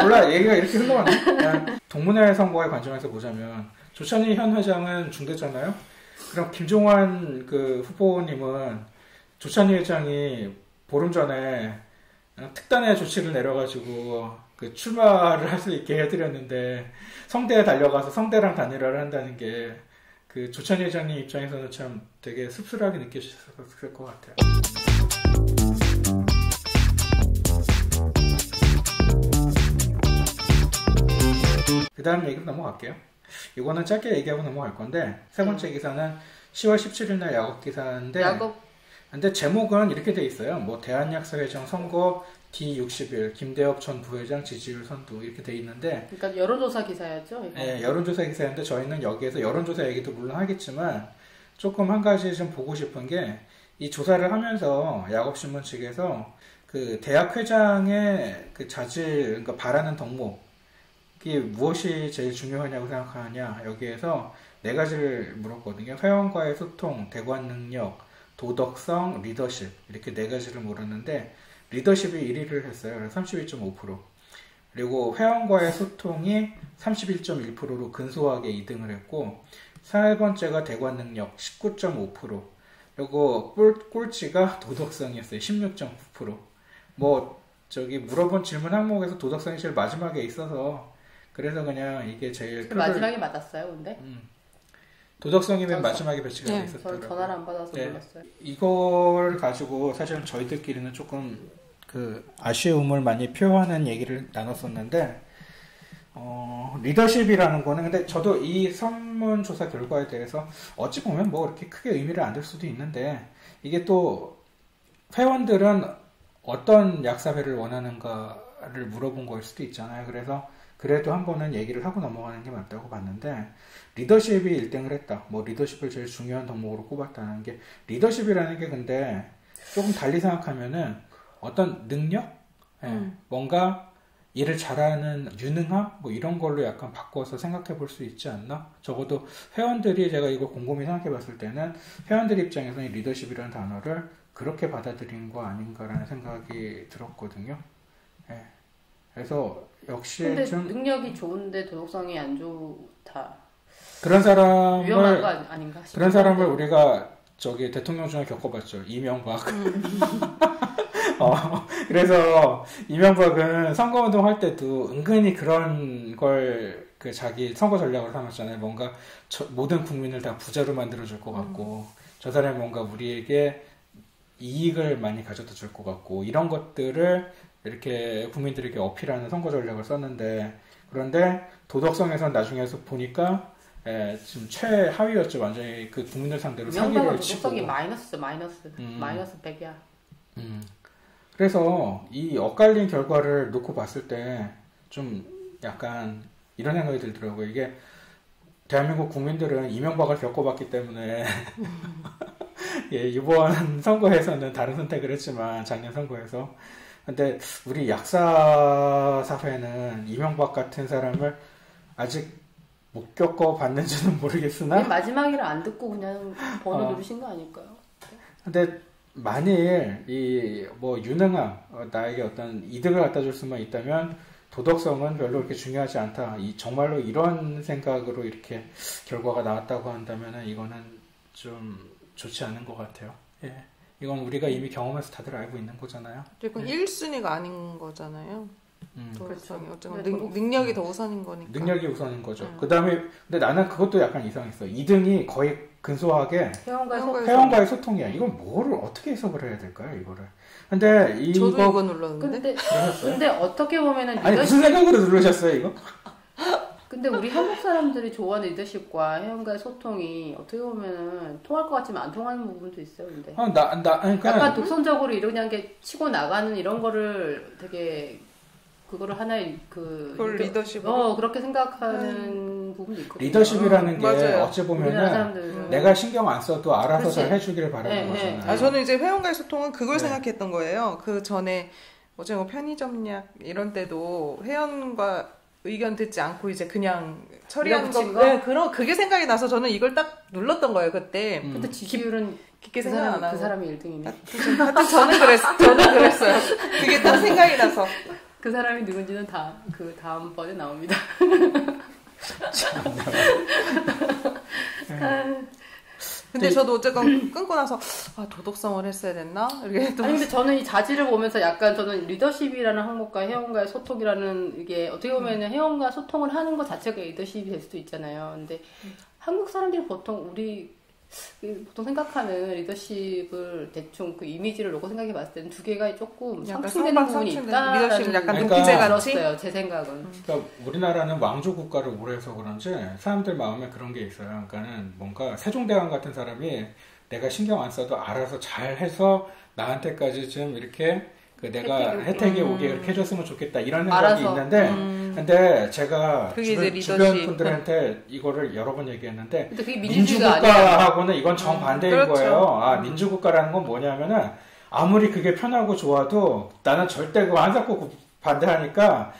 몰라 얘기가 이렇게 흘러가네. 동문회 선거의 관점에서 보자면 조찬희 현 회장은 중대잖아요. 그럼 김종환 후보님은 조찬희 회장이 보름 전에 특단의 조치를 내려가지고 출마를 할 수 있게 해드렸는데 성대에 달려가서 성대랑 단일화를 한다는 게 조찬희 회장님 입장에서는 참 되게 씁쓸하게 느끼셨을 것 같아요. 그 다음 얘기로 넘어갈게요. 이거는 짧게 얘기하고 넘어갈 건데 세 번째 기사는 10월 17일 날 야곱 기사인데 근데 제목은 이렇게 돼 있어요. 뭐 대한약사회장 선거 D60일 김대엽 전 부회장 지지율 선두 이렇게 돼 있는데 그러니까 여론조사 기사였죠? 이거? 네, 여론조사 기사인데 저희는 여기에서 여론조사 얘기도 물론 하겠지만 조금 한 가지 좀 보고 싶은 게 이 조사를 하면서 야곱신문 측에서 대학 회장의 자질, 그러니까 바라는 덕목이 무엇이 제일 중요하냐고 생각하느냐 여기에서 네 가지를 물었거든요. 회원과의 소통, 대관 능력, 도덕성, 리더십 이렇게 네 가지를 물었는데 리더십이 1위를 했어요. 32.5%. 그리고 회원과의 소통이 31.1%로 근소하게 2등을 했고 세 번째가 대관 능력 19.5%. 그리고 꼴찌가 도덕성이었어요. 16.9%. 물어본 질문 항목에서 도덕성이 제일 마지막에 있어서 그래서 그냥 이게 제일 마지막에 맞았어요, 근데? 도덕성이 맨 마지막에 배치가 돼 있었더라고요. 저는 전화를 안 받아서 몰랐어요. 이걸 가지고 사실은 저희들끼리는 조금 아쉬움을 많이 표하는 얘기를 나눴었는데 리더십이라는 거는 근데 저도 이 설문조사 결과에 대해서 어찌 보면 그렇게 크게 의미를 안 둘 수도 있는데 이게 또 회원들은 어떤 약사회를 원하는가를 물어본 거일 수도 있잖아요. 그래서 그래도 한 번은 얘기를 하고 넘어가는 게 맞다고 봤는데 리더십이 1등을 했다. 리더십을 제일 중요한 덕목으로 꼽았다는 게 리더십이라는 게 근데 조금 달리 생각하면은 어떤 능력? 뭔가 일을 잘하는 유능함 뭐 이런 걸로 약간 바꿔서 생각해 볼 수 있지 않나? 적어도 회원들이 제가 이걸 곰곰이 생각해 봤을 때는 회원들 입장에서는 이 리더십이라는 단어를 그렇게 받아들인 거 아닌가라는 생각이 들었거든요. 예. 그래서 역시 근데 좀 능력이 좋은데 도덕성이 안 좋다. 그런 사람을 위험한 거 아닌가? 그런 사람을 우리가 저기 대통령 중에 겪어봤죠. 이명박. 그래서 이명박은 선거운동 할 때도 은근히 그런 걸 그 자기 선거 전략으로 삼았잖아요. 뭔가 모든 국민을 다 부자로 만들어줄 것 같고, 저 사람이 뭔가 우리에게 이익을 많이 가져다 줄 것 같고, 이런 것들을 이렇게 국민들에게 어필하는 선거 전략을 썼는데, 그런데 도덕성에선 나중에서 보니까 지금 최하위였죠. 완전히 그 국민들 상대로 사기를 치고. 도덕성이 마이너스 100이야. 그래서 이 엇갈린 결과를 놓고 봤을 때 좀 약간 이런 생각이 들더라고요. 이게 대한민국 국민들은 이명박을 겪어봤기 때문에 예, 이번 선거에서는 다른 선택을 했지만 작년 선거에서 근데 우리 약사 사회는 이명박 같은 사람을 아직 못 겪어봤는지는 모르겠으나 마지막이라 안 듣고 그냥 번호 누르신 거 아닐까요? 근데 만일 이 뭐 유능함 나에게 어떤 이득을 갖다 줄 수만 있다면 도덕성은 별로 그렇게 중요하지 않다. 정말로 이런 생각으로 이렇게 결과가 나왔다고 한다면은 이거는 좀 좋지 않은 것 같아요. 예. 이건 우리가 이미 경험해서 다들 알고 있는 거잖아요. 그건 1순위가 아닌 거잖아요. 그렇죠. 어쩌면 능력이 더 우선인 거니까. 능력이 우선인 거죠. 그 다음에 근데 나는 그것도 약간 이상했어. 2등이 거의 근소하게 회원과의 소통이야. 이건 뭐를 어떻게 해석을 해야 될까요? 이거를. 근데 저도 이거 눌렀는데. 근데 어떻게 보면은 아니 무슨 생각으로 누르셨어요 이거? 근데 우리 한국 사람들이 좋아하는 리더십과 회원과의 소통이 어떻게 보면은 통할 것 같지만 안 통하는 부분도 있어요. 근데 그러니까 약간 독선적으로 이런 게 치고 나가는 이런 거를 되게 그거를 하나의 그걸 리더십으로 그렇게 생각하는 부분도 있거든요. 리더십이라는 게 맞아요. 어찌 보면은 내가 신경 안 써도 알아서 그렇지. 잘 해주기를 바라는 거잖아요. 저는 이제 회원과의 소통은 그걸 생각했던 거예요. 그 전에 어제 뭐 편의점약 이런 때도 회원과 의견 듣지 않고 이제 그냥 처리하는 거. 그게 생각이 나서 저는 이걸 딱 눌렀던 거예요 그때. 근데 지지율은 깊게 생각 안 하고 그 사람이 1등이네. 하여튼 저는 그랬어요. 그게 딱 생각이 나서. 그 사람이 누군지는 그 다음번에 나옵니다. 근데 저도 어쨌건 끊고 나서 도덕성을 했어야 됐나? 이렇게 아니 근데 저는 이 자질을 보면서 약간 저는 리더십이라는 항목과 회원과의 소통이라는 이게 어떻게 보면은 회원과 소통을 하는 것 자체가 리더십이 될 수도 있잖아요. 근데 한국 사람들이 보통 생각하는 리더십을 대충 그 이미지를 놓고 생각해 봤을 때는 두 개가 조금 상충되는 부분이 있다. 리더십 약간 눈빛에 들었어요. 제 생각은. 그러니까 우리나라는 왕조 국가를 오래 해서 그런지 사람들 마음에 그런 게 있어요. 그러니까는 뭔가 세종대왕 같은 사람이 내가 신경 안 써도 알아서 잘 해서 나한테까지 좀 이렇게 내가 혜택이 오게 이렇게 해줬으면 좋겠다 이런 생각이 있는데 근데 제가 주변 분들한테 이거를 여러 번 얘기했는데 민주국가하고는 이건 정반대인 거예요. 민주국가라는 건 뭐냐면은 아무리 그게 편하고 좋아도 나는 절대 그거 안 섞고 반대하니까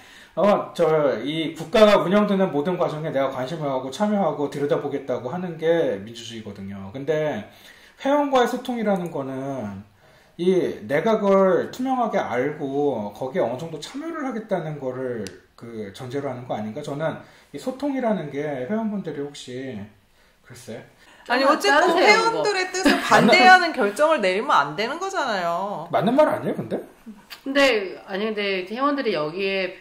이 국가가 운영되는 모든 과정에 내가 관심을 하고 참여하고 들여다보겠다고 하는 게 민주주의거든요. 근데 회원과의 소통이라는 거는 내가 그걸 투명하게 알고 거기에 어느 정도 참여를 하겠다는 거를 그 전제로 하는 거 아닌가? 저는 이 소통이라는 게 회원분들이 혹시 글쎄 아니 어쨌든 회원들의 뜻을 반대하는 결정을 내리면 안 되는 거잖아요. 맞는 말 아니에요, 근데? 근데 회원들이 여기에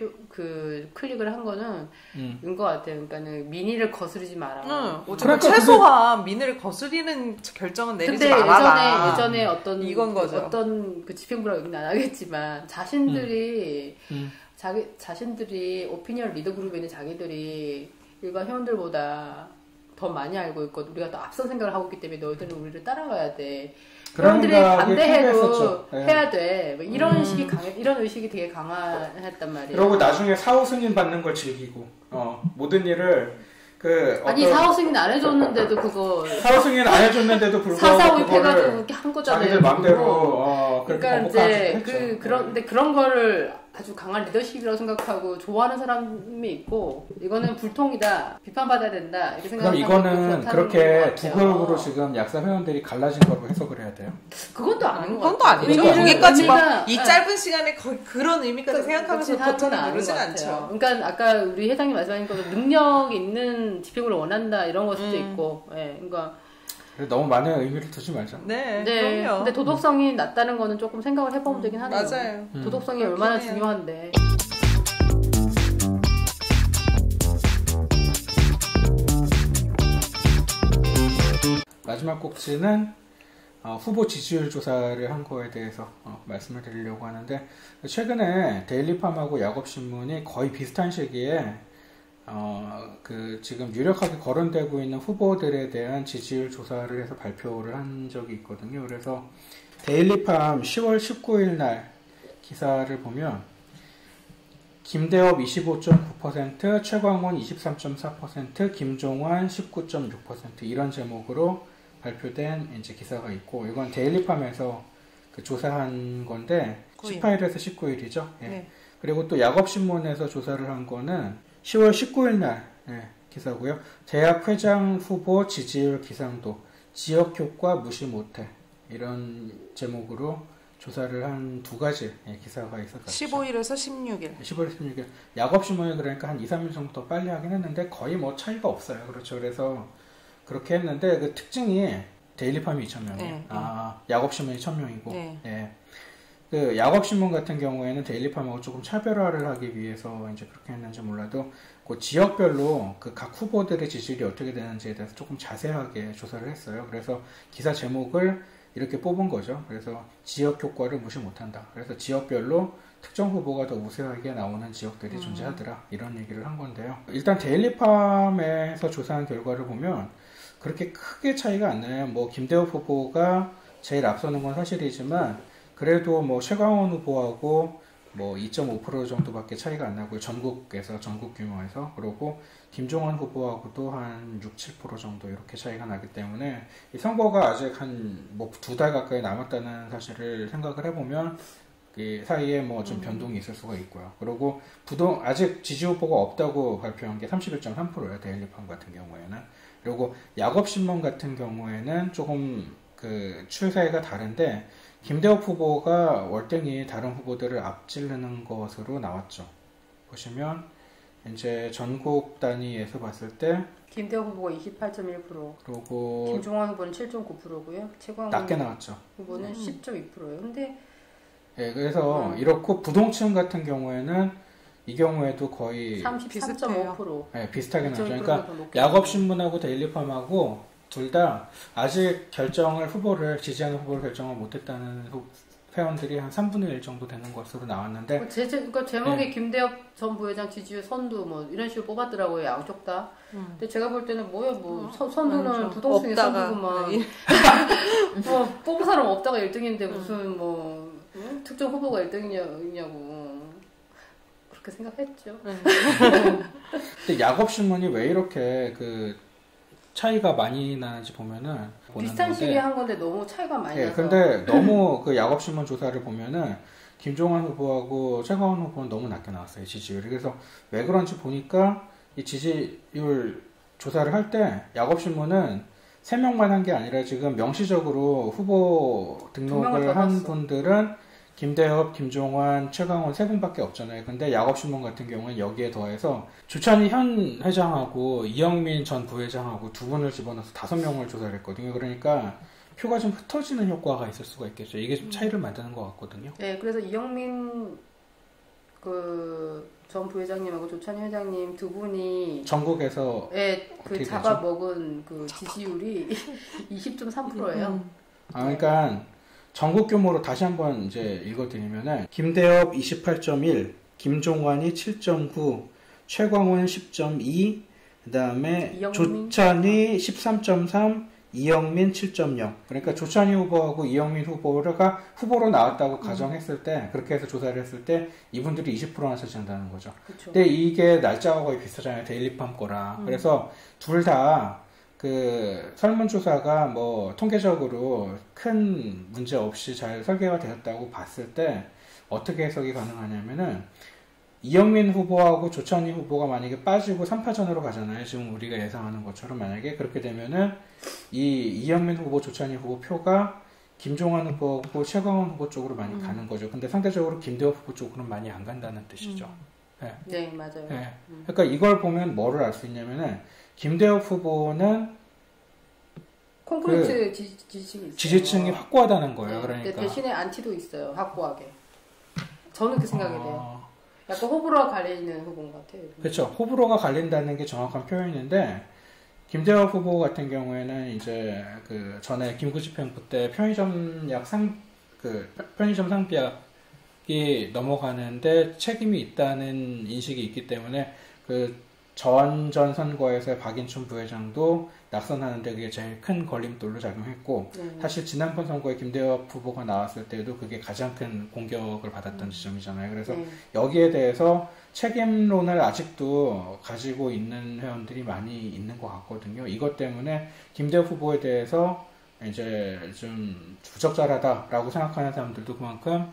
클릭을 한 거는 인 것 같아요. 그러니까는 민의를 거스르지 마라. 어쨌든 최소한 민의를 거스리는 결정은 내리지 말아라. 근데 예전에 어떤 이건 거죠. 어떤 그 집행부라고 얘기는 안 하겠지만 자신들이 오피니언 리더 그룹에 있는 자기들이 일반 회원들보다 더 많이 알고 있고 우리가 더 앞선 생각을 하고 있기 때문에 너희들은 우리를 따라가야 돼. 회원들이 반대해도 해야 돼. 이런 이런 의식이 되게 강했단 말이에요. 그리고 나중에 사후 승인 받는 걸 즐기고 모든 일을 사후 승인 안 해줬는데도 사후 승인 안 해줬는데도 불구하고 사사오입 해가지고 그렇게 한 거잖아요. 자기들 마음대로 그러니까 이제 그런 거를 아주 강한 리더십이라고 생각하고 좋아하는 사람이 있고 이거는 불통이다 비판받아야 된다 이렇게 그럼 생각하는 이거는 그렇게 두 그룹으로 지금 약사 회원들이 갈라진 거로 해석을 해야 돼요? 그것도 아닌 것 그건 같아요. 또 아니죠. 거기까지 막 이 짧은 시간에 그런 의미까지 생각하면서 버튼을 누르진 않죠. 그러니까 아까 우리 회장님 말씀하신 것처럼 능력 있는 집행을 원한다 이런 걸 수도 있고, 예, 그러니까 너무 많은 의미를 두지 말자. 네, 네. 그럼요. 근데 도덕성이 낮다는 거는 조금 생각을 해보면 되긴 하네요. 맞아요. 도덕성이 얼마나 중요한데. 마지막 꼭지는 후보 지지율 조사를 한 거에 대해서 말씀을 드리려고 하는데 최근에 데일리팜하고 야곱신문이 거의 비슷한 시기에 지금 유력하게 거론되고 있는 후보들에 대한 지지율 조사를 해서 발표를 한 적이 있거든요. 그래서 데일리팜 10월 19일 날 기사를 보면 김대엽 25.9%, 최광원 23.4%, 김종환 19.6% 이런 제목으로 발표된 이제 기사가 있고 이건 데일리팜에서 조사한 건데 18일에서 19일이죠. 예. 네. 그리고 또 야곱신문에서 조사를 한 거는 10월 19일 날 기사고요. 대학 회장 후보 지지율 기상도, 지역 효과 무시 못해 이런 제목으로 조사를 한 두 가지 기사가 있었죠. 15일에서 16일. 15일, 16일. 야곱신문이 그러니까 한 2, 3일 정도 더 빨리 하긴 했는데 거의 뭐 차이가 없어요. 그렇죠. 그래서 그렇게 했는데 그 특징이 데일리팜이 2,000명이에요. 네. 야곱신문이 1,000명이고. 네. 예. 그 야곱신문 같은 경우에는 데일리팜하고 조금 차별화를 하기 위해서 이제 그렇게 했는지 몰라도 그 지역별로 그 각 후보들의 지지율이 어떻게 되는지에 대해서 조금 자세하게 조사를 했어요. 그래서 기사 제목을 이렇게 뽑은 거죠. 그래서 지역 효과를 무시 못한다. 그래서 지역별로 특정 후보가 더 우세하게 나오는 지역들이 존재하더라. 이런 얘기를 한 건데요. 일단 데일리팜에서 조사한 결과를 보면 그렇게 크게 차이가 안 나요. 뭐 김대엽 후보가 제일 앞서는 건 사실이지만 그래도 뭐 최광원 후보하고 뭐 2.5% 정도밖에 차이가 안 나고요. 전국 규모에서. 그리고 김종환 후보하고도 한 6, 7% 정도 이렇게 차이가 나기 때문에 이 선거가 아직 한 뭐 2달 가까이 남았다는 사실을 생각을 해보면 이 사이에 뭐 좀 변동이 있을 수가 있고요. 그리고 아직 지지 후보가 없다고 발표한 게 31.3%예요. 데일리팜 같은 경우에는. 그리고 야곱신문 같은 경우에는 조금 그 추세가 다른데 김대엽 후보가 월등히 다른 후보들을 앞지르는 것으로 나왔죠. 보시면 이제 전국 단위에서 봤을 때 김대엽 후보가 28.1%, 그리고 김종환 후보는 7.9%고요. 최광원 낮게 나왔죠. 후보는 10.2%예요. 근데 예, 그래서 이렇고 부동층 같은 경우에는 이 경우에도 거의 33.5%. 예, 비슷하게 나왔죠. 그러니까 야곱신문하고 데일리팜하고 둘 다 아직 후보를 지지하는 후보를 결정을 못했다는 회원들이 한 3분의 1 정도 되는 것으로 나왔는데 그러니까 제목에 김대엽 전 부회장 지지율 선두 뭐 이런 식으로 뽑았더라고요. 양쪽 다. 근데 제가 볼 때는 선두는 부동층의 선두구만. 뽑은 사람 없다가 1등인데 무슨 뭐 특정 후보가 1등이냐고 그렇게 생각했죠. 근데 야곱신문이 왜 이렇게 차이가 많이 나는지 보면은 비슷한 시기에 한 건데 너무 차이가 많이 나서. 근데 너무 그 야곱신문 조사를 보면은 김종환 후보하고 최광원 후보는 너무 낮게 나왔어요, 지지율이. 그래서 왜 그런지 보니까 이 지지율 조사를 할 때 야곱신문은 3명만 한 게 아니라 지금 명시적으로 후보 등록을 한 분들은 김대엽, 김종환, 최광원 3분밖에 없잖아요. 근데 야곱신문 같은 경우는 여기에 더해서 주찬희 현 회장하고 이영민 전 부회장하고 2분을 집어넣어서 5명을 조사를 했거든요. 그러니까 표가 좀 흩어지는 효과가 있을 수가 있겠죠. 이게 좀 차이를 만드는 것 같거든요. 네, 그래서 이영민 전 부회장님하고 조찬희 회장님 2분이 전국에서 잡아먹은 지지율이 20.3%예요. 그러니까 전국 규모로 다시 한번 이제 읽어드리면은 김대엽 28.1, 김종환이 7.9, 최광원 10.2, 그다음에 조찬희 13.3, 이영민 7.0. 그러니까 조찬희 후보하고 이영민 후보가 후보로 나왔다고 가정했을 때 그렇게 해서 조사를 했을 때 이분들이 20%나 차지한다는 거죠. 그쵸. 근데 이게 날짜가 거의 비슷하잖아요. 데일리팜 거랑. 그래서 둘 다 설문조사가 뭐 통계적으로 큰 문제 없이 잘 설계가 되었다고 봤을 때 어떻게 해석이 가능하냐면은 이영민 후보하고 조찬희 후보가 만약에 빠지고 3파전으로 가잖아요. 지금 우리가 예상하는 것처럼 만약에 그렇게 되면은 이영민 후보, 조찬희 후보 표가 김종환 후보하고 최강원 후보 쪽으로 많이 가는 거죠. 근데 상대적으로 김대엽 후보 쪽으로는 많이 안 간다는 뜻이죠. 네. 네, 맞아요. 네. 그러니까 이걸 보면 뭐를 알 수 있냐면은 김대엽 후보는 콘크리트 지지층이 확고하다는 거예요. 네, 그러니까 대신에 안티도 있어요. 확고하게. 저는 그 생각이 돼요. 약간 호불호가 갈리는 후보인 것 같아요. 그렇죠. 호불호가 갈린다는 게 정확한 표현인데 김대엽 후보 같은 경우에는 이제 그 전에 김구집행부 때 편의점 상비약이 넘어가는데 책임이 있다는 인식이 있기 때문에 그 전 선거에서의 박인춘 부회장도 낙선하는데 그게 제일 큰 걸림돌로 작용했고 사실 지난번 선거에 김대엽 후보가 나왔을 때도 그게 가장 큰 공격을 받았던 지점이잖아요. 그래서 여기에 대해서 책임론을 아직도 가지고 있는 회원들이 많이 있는 것 같거든요. 이것 때문에 김대엽 후보에 대해서 이제 좀 부적절하다라고 생각하는 사람들도 그만큼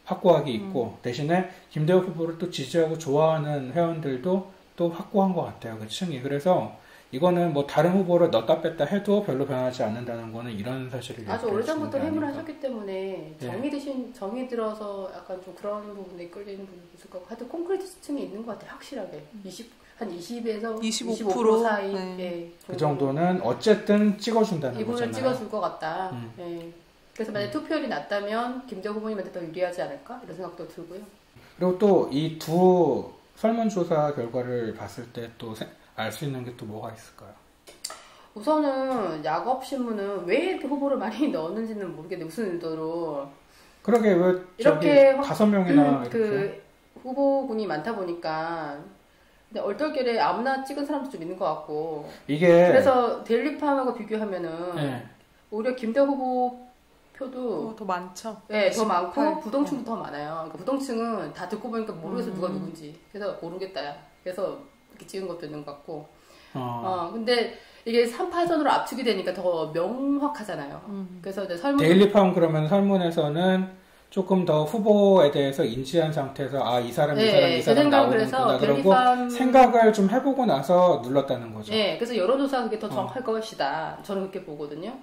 확고하게 있고 대신에 김대엽 후보를 또 지지하고 좋아하는 회원들도 또 확고한 것 같아요. 그 층이. 그래서 이거는 뭐 다른 후보를 넣었다 뺐다 해도 별로 변하지 않는다는 거는 이런 사실을 아주 오래전부터 해물을 하셨기 때문에 정이 들어서 약간 좀 그런 부분에 끌리는 부분이 있을 것 같고 하여튼 콘크리트 층이 있는 것 같아요. 확실하게. 한 20에서 25% 사이. 네. 그 정도는 어쨌든 찍어준다는 거잖아요. 이분을 찍어줄 것 같다. 네. 그래서 만약에 투표율이 낮다면 김대엽 후보님한테 더 유리하지 않을까? 이런 생각도 들고요. 그리고 또 이 두 설문조사 결과를 봤을 때 또 알 수 있는 게 또 뭐가 있을까요? 우선은 야곱신문은 왜 이렇게 후보를 많이 넣었는지는 모르겠는데 무슨 의도로 그러게 왜 이렇게 5명이나 이렇게 그 후보군이 많다 보니까 근데 얼떨결에 아무나 찍은 사람도 좀 있는 것 같고 이게 그래서 데일리팜하고 비교하면은 오히려 김대엽 후보 표도 더 많죠. 네, 더 많고 부동층도 더 많아요. 그러니까 부동층은 다 듣고 보니까 모르겠어 누가 누군지. 그래서 모르겠다. 그래서 이렇게 찍은 것도 있는 것 같고. 근데 이게 3파전으로 압축이 되니까 더 명확하잖아요. 그래서 이제 데일리팜 그러면 설문에서는 조금 더 후보에 대해서 인지한 상태에서 이 사람 나오는구나 그러고 생각을 좀 해보고 나서 눌렀다는 거죠. 네, 그래서 여론조사 그게 더 정확할 것이다. 저는 그렇게 보거든요.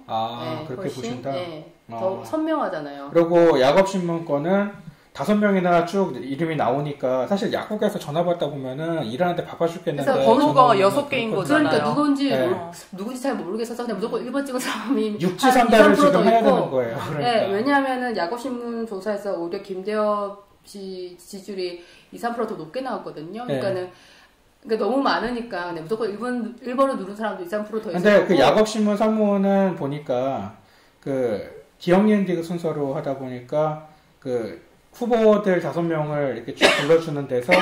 그렇게 훨씬, 보신다? 네, 더 선명하잖아요. 그리고 야곱신문 거는 5명이나 쭉 이름이 나오니까 사실 약국에서 전화 받다 보면은 일하는데 바빠 죽겠는데 그래서 번호가 6개인 거잖아요. 그러니까 누군지 잘 모르겠어서 그냥 무조건 1번 찍은 사람이 육지선다를 지금 해야 되는 거예요. 그러니까. 네, 왜냐하면은 야곱신문 조사에서 오히려 김대엽 씨 지지율이 2-3% 더 높게 나왔거든요. 그러니까 너무 많으니까 무조건 1번을 누른 사람도 2-3% 더 있어요. 근데 그 야곱신문 설문은 보니까 그 기억니은 디귿 순서로 하다 보니까 그 후보들 5명을 이렇게 쭉 불러주는 데서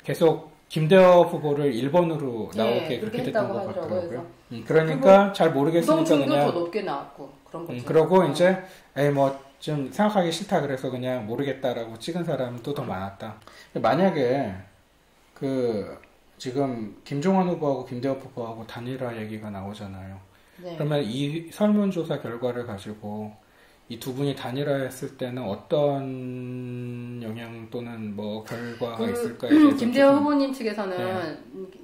계속 김대엽 후보를 1번으로 나오게 그렇게 됐던 것 같더라고요. 그러니까 잘 모르겠으니까 그냥 더 높게 나왔고 그런 거죠. 그러고 이제 좀 생각하기 싫다 그래서 그냥 모르겠다라고 찍은 사람도 더 많았다. 만약에 그 지금 김종환 후보하고 김대엽 후보하고 단일화 얘기가 나오잖아요. 그러면 이 설문조사 결과를 가지고 이 두 분이 단일화했을 때는 어떤 영향 또는 뭐 결과가 있을까에 대해서 김대엽 후보님 측에서는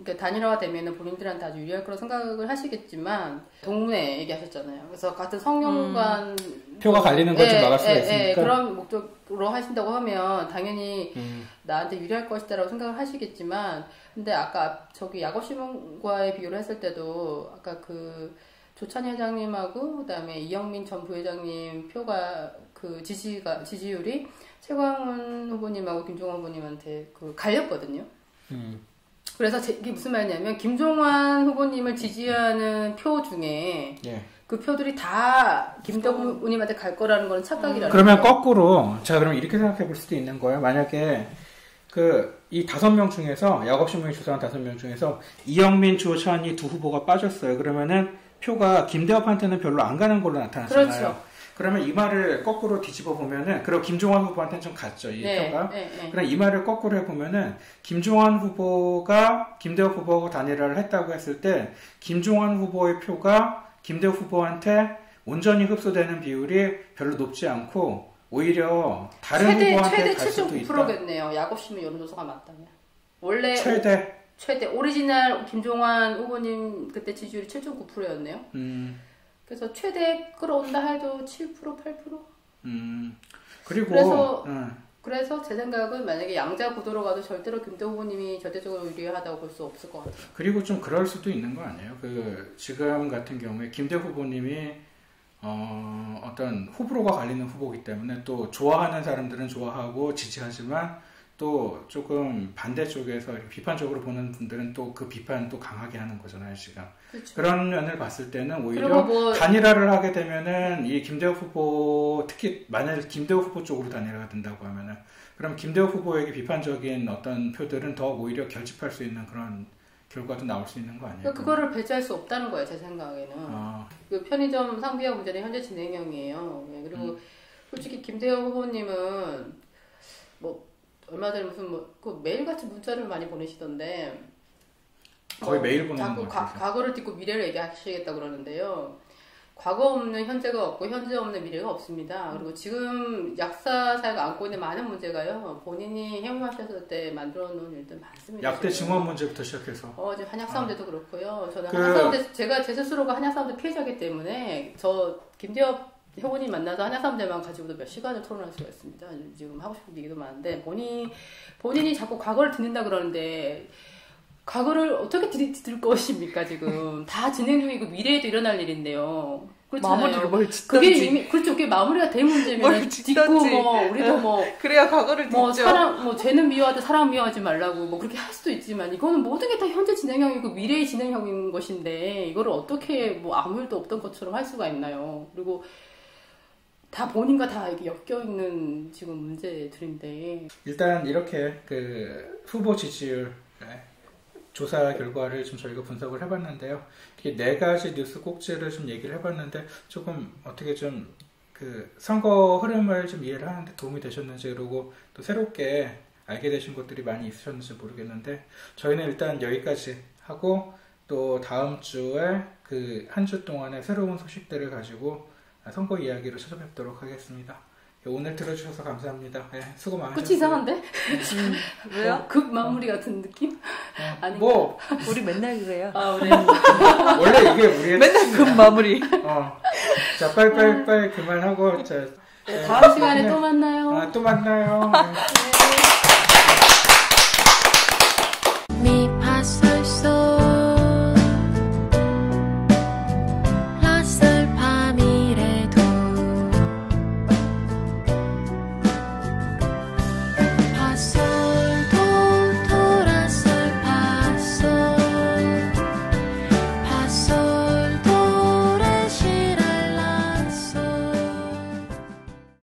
그러니까 단일화가 되면은 본인들한테 아주 유리할 거라고 생각을 하시겠지만 동문회 얘기하셨잖아요. 그래서 같은 성형관 표가 갈리는 걸 좀 막을 수가 있으니까 그런 목적으로 하신다고 하면 당연히 나한테 유리할 것이다라고 생각을 하시겠지만 근데 아까 저기 야곱신문과의 비교를 했을 때도 아까 그 조찬희 회장님하고 그다음에 이영민 전 부회장님 표가 그 지지율이 최광훈 후보님하고 김종환 후보님한테 그 갈렸거든요. 그래서 이게 무슨 말이냐면 김종환 후보님을 지지하는 표 중에 그 표들이 다 김대엽 후보님한테 갈 거라는 건 착각이라는 그러면 거꾸로 그럼 이렇게 생각해 볼 수도 있는 거예요. 만약에 이 5명 중에서 야곱신문이 조사한 5명 중에서 이영민, 조찬희 두 후보가 빠졌어요. 그러면은 표가 김대엽한테는 별로 안 가는 걸로 나타났잖아요. 그렇죠. 그러면 이 말을 거꾸로 뒤집어 보면은 그리고 김종환 후보한테는 좀 갔죠. 이 표가. 그럼 이 말을 거꾸로 해보면은 김종환 후보가 김대엽 후보하고 단일화를 했다고 했을 때 김종환 후보의 표가 김대엽 후보한테 온전히 흡수되는 비율이 별로 높지 않고 오히려 다른 후보한테 갈 수도 있다. 7.9%겠네요. 야곱심은 여론조사가 맞다면. 원래 최대 오리지널 김종환 후보님 그때 지지율이 7.9%였네요. 그래서 최대 끌어온다 해도 7%, 8%? 그리고 그래서 제 생각은 만약에 양자 구도로 가도 절대로 김대 후보님이 절대적으로 유리하다고 볼 수 없을 것 같아요. 그리고 좀 그럴 수도 있는 거 아니에요? 지금 같은 경우에 김대 후보님이 어떤 호불호가 갈리는 후보이기 때문에 또 좋아하는 사람들은 좋아하고 지지하지만 또 조금 반대쪽에서 비판적으로 보는 분들은 또 그 비판 또 강하게 하는 거잖아요, 지금. 그렇죠. 그런 면을 봤을 때는 오히려 단일화를 하게 되면은 이 김대호 후보, 특히 만약 김대호 후보 쪽으로 단일화가 된다고 하면은 그럼 김대호 후보에게 비판적인 어떤 표들은 더 오히려 결집할 수 있는 그런 결과도 나올 수 있는 거 아니에요? 그거를 배제할 수 없다는 거예요, 제 생각에는. 그 편의점 상비화 문제는 현재 진행형이에요. 그리고 솔직히 김대호 후보님은 얼마 전에 무슨 매일같이 문자를 많이 보내시던데 거의 매일 보내는 거 같아요. 과거를 딛고 미래를 얘기하시겠다 그러는데요. 과거 없는 현재가 없고 현재 없는 미래가 없습니다. 그리고 지금 약사 사회가 안고 있는 많은 문제가요. 본인이 해임하셨을 때 만들어 놓은 일들 많습니다. 약대 증원 문제부터 시작해서. 지금 한약사업대도 그렇고요. 저는 한약사업대 제가 제 스스로가 한약사업대 피해자이기 때문에 저 김대엽 회원님 만나서 한약사업대만 가지고도 몇 시간을 토론할 수가 있습니다. 지금 하고 싶은 얘기도 많은데 본인이 자꾸 과거를 듣는다 그러는데 과거를 어떻게 들을 것입니까? 지금 다 진행 중이고 미래에도 일어날 일인데요. 마무리를 뭘 짓든지. 그게 이미 그렇죠. 그게 마무리가 된 문제면 짓고 우리도 그래야 과거를 듣죠. 죄는 미워하되 사람 미워하지 말라고 그렇게 할 수도 있지만 이거는 모든 게 다 현재 진행형이고 미래의 진행형인 것인데 이거를 어떻게 아무 일도 없던 것처럼 할 수가 있나요? 그리고 다 본인과 다 이렇게 엮여 있는 지금 문제들인데 일단 이렇게 후보 지지율 조사 결과를 좀 저희가 분석을 해봤는데요. 이렇게 4가지 뉴스 꼭지를 좀 얘기를 해봤는데 조금 어떻게 좀 선거 흐름을 좀 이해를 하는데 도움이 되셨는지 그리고 또 새롭게 알게 되신 것들이 많이 있으셨는지 모르겠는데 저희는 일단 여기까지 하고 또 다음 주에 한 주 동안의 새로운 소식들을 가지고 선거 이야기로 찾아뵙도록 하겠습니다. 오늘 들어주셔서 감사합니다. 수고 많으셨어요. 끝이 이상한데? 왜요? 급 마무리 같은 느낌? 아니 우리 맨날 그래요. 네. 원래 이게 우리의 맨날 급 마무리. 자, 빨리 그만하고 자. 다음 시간에 또 만나요. 또 만나요.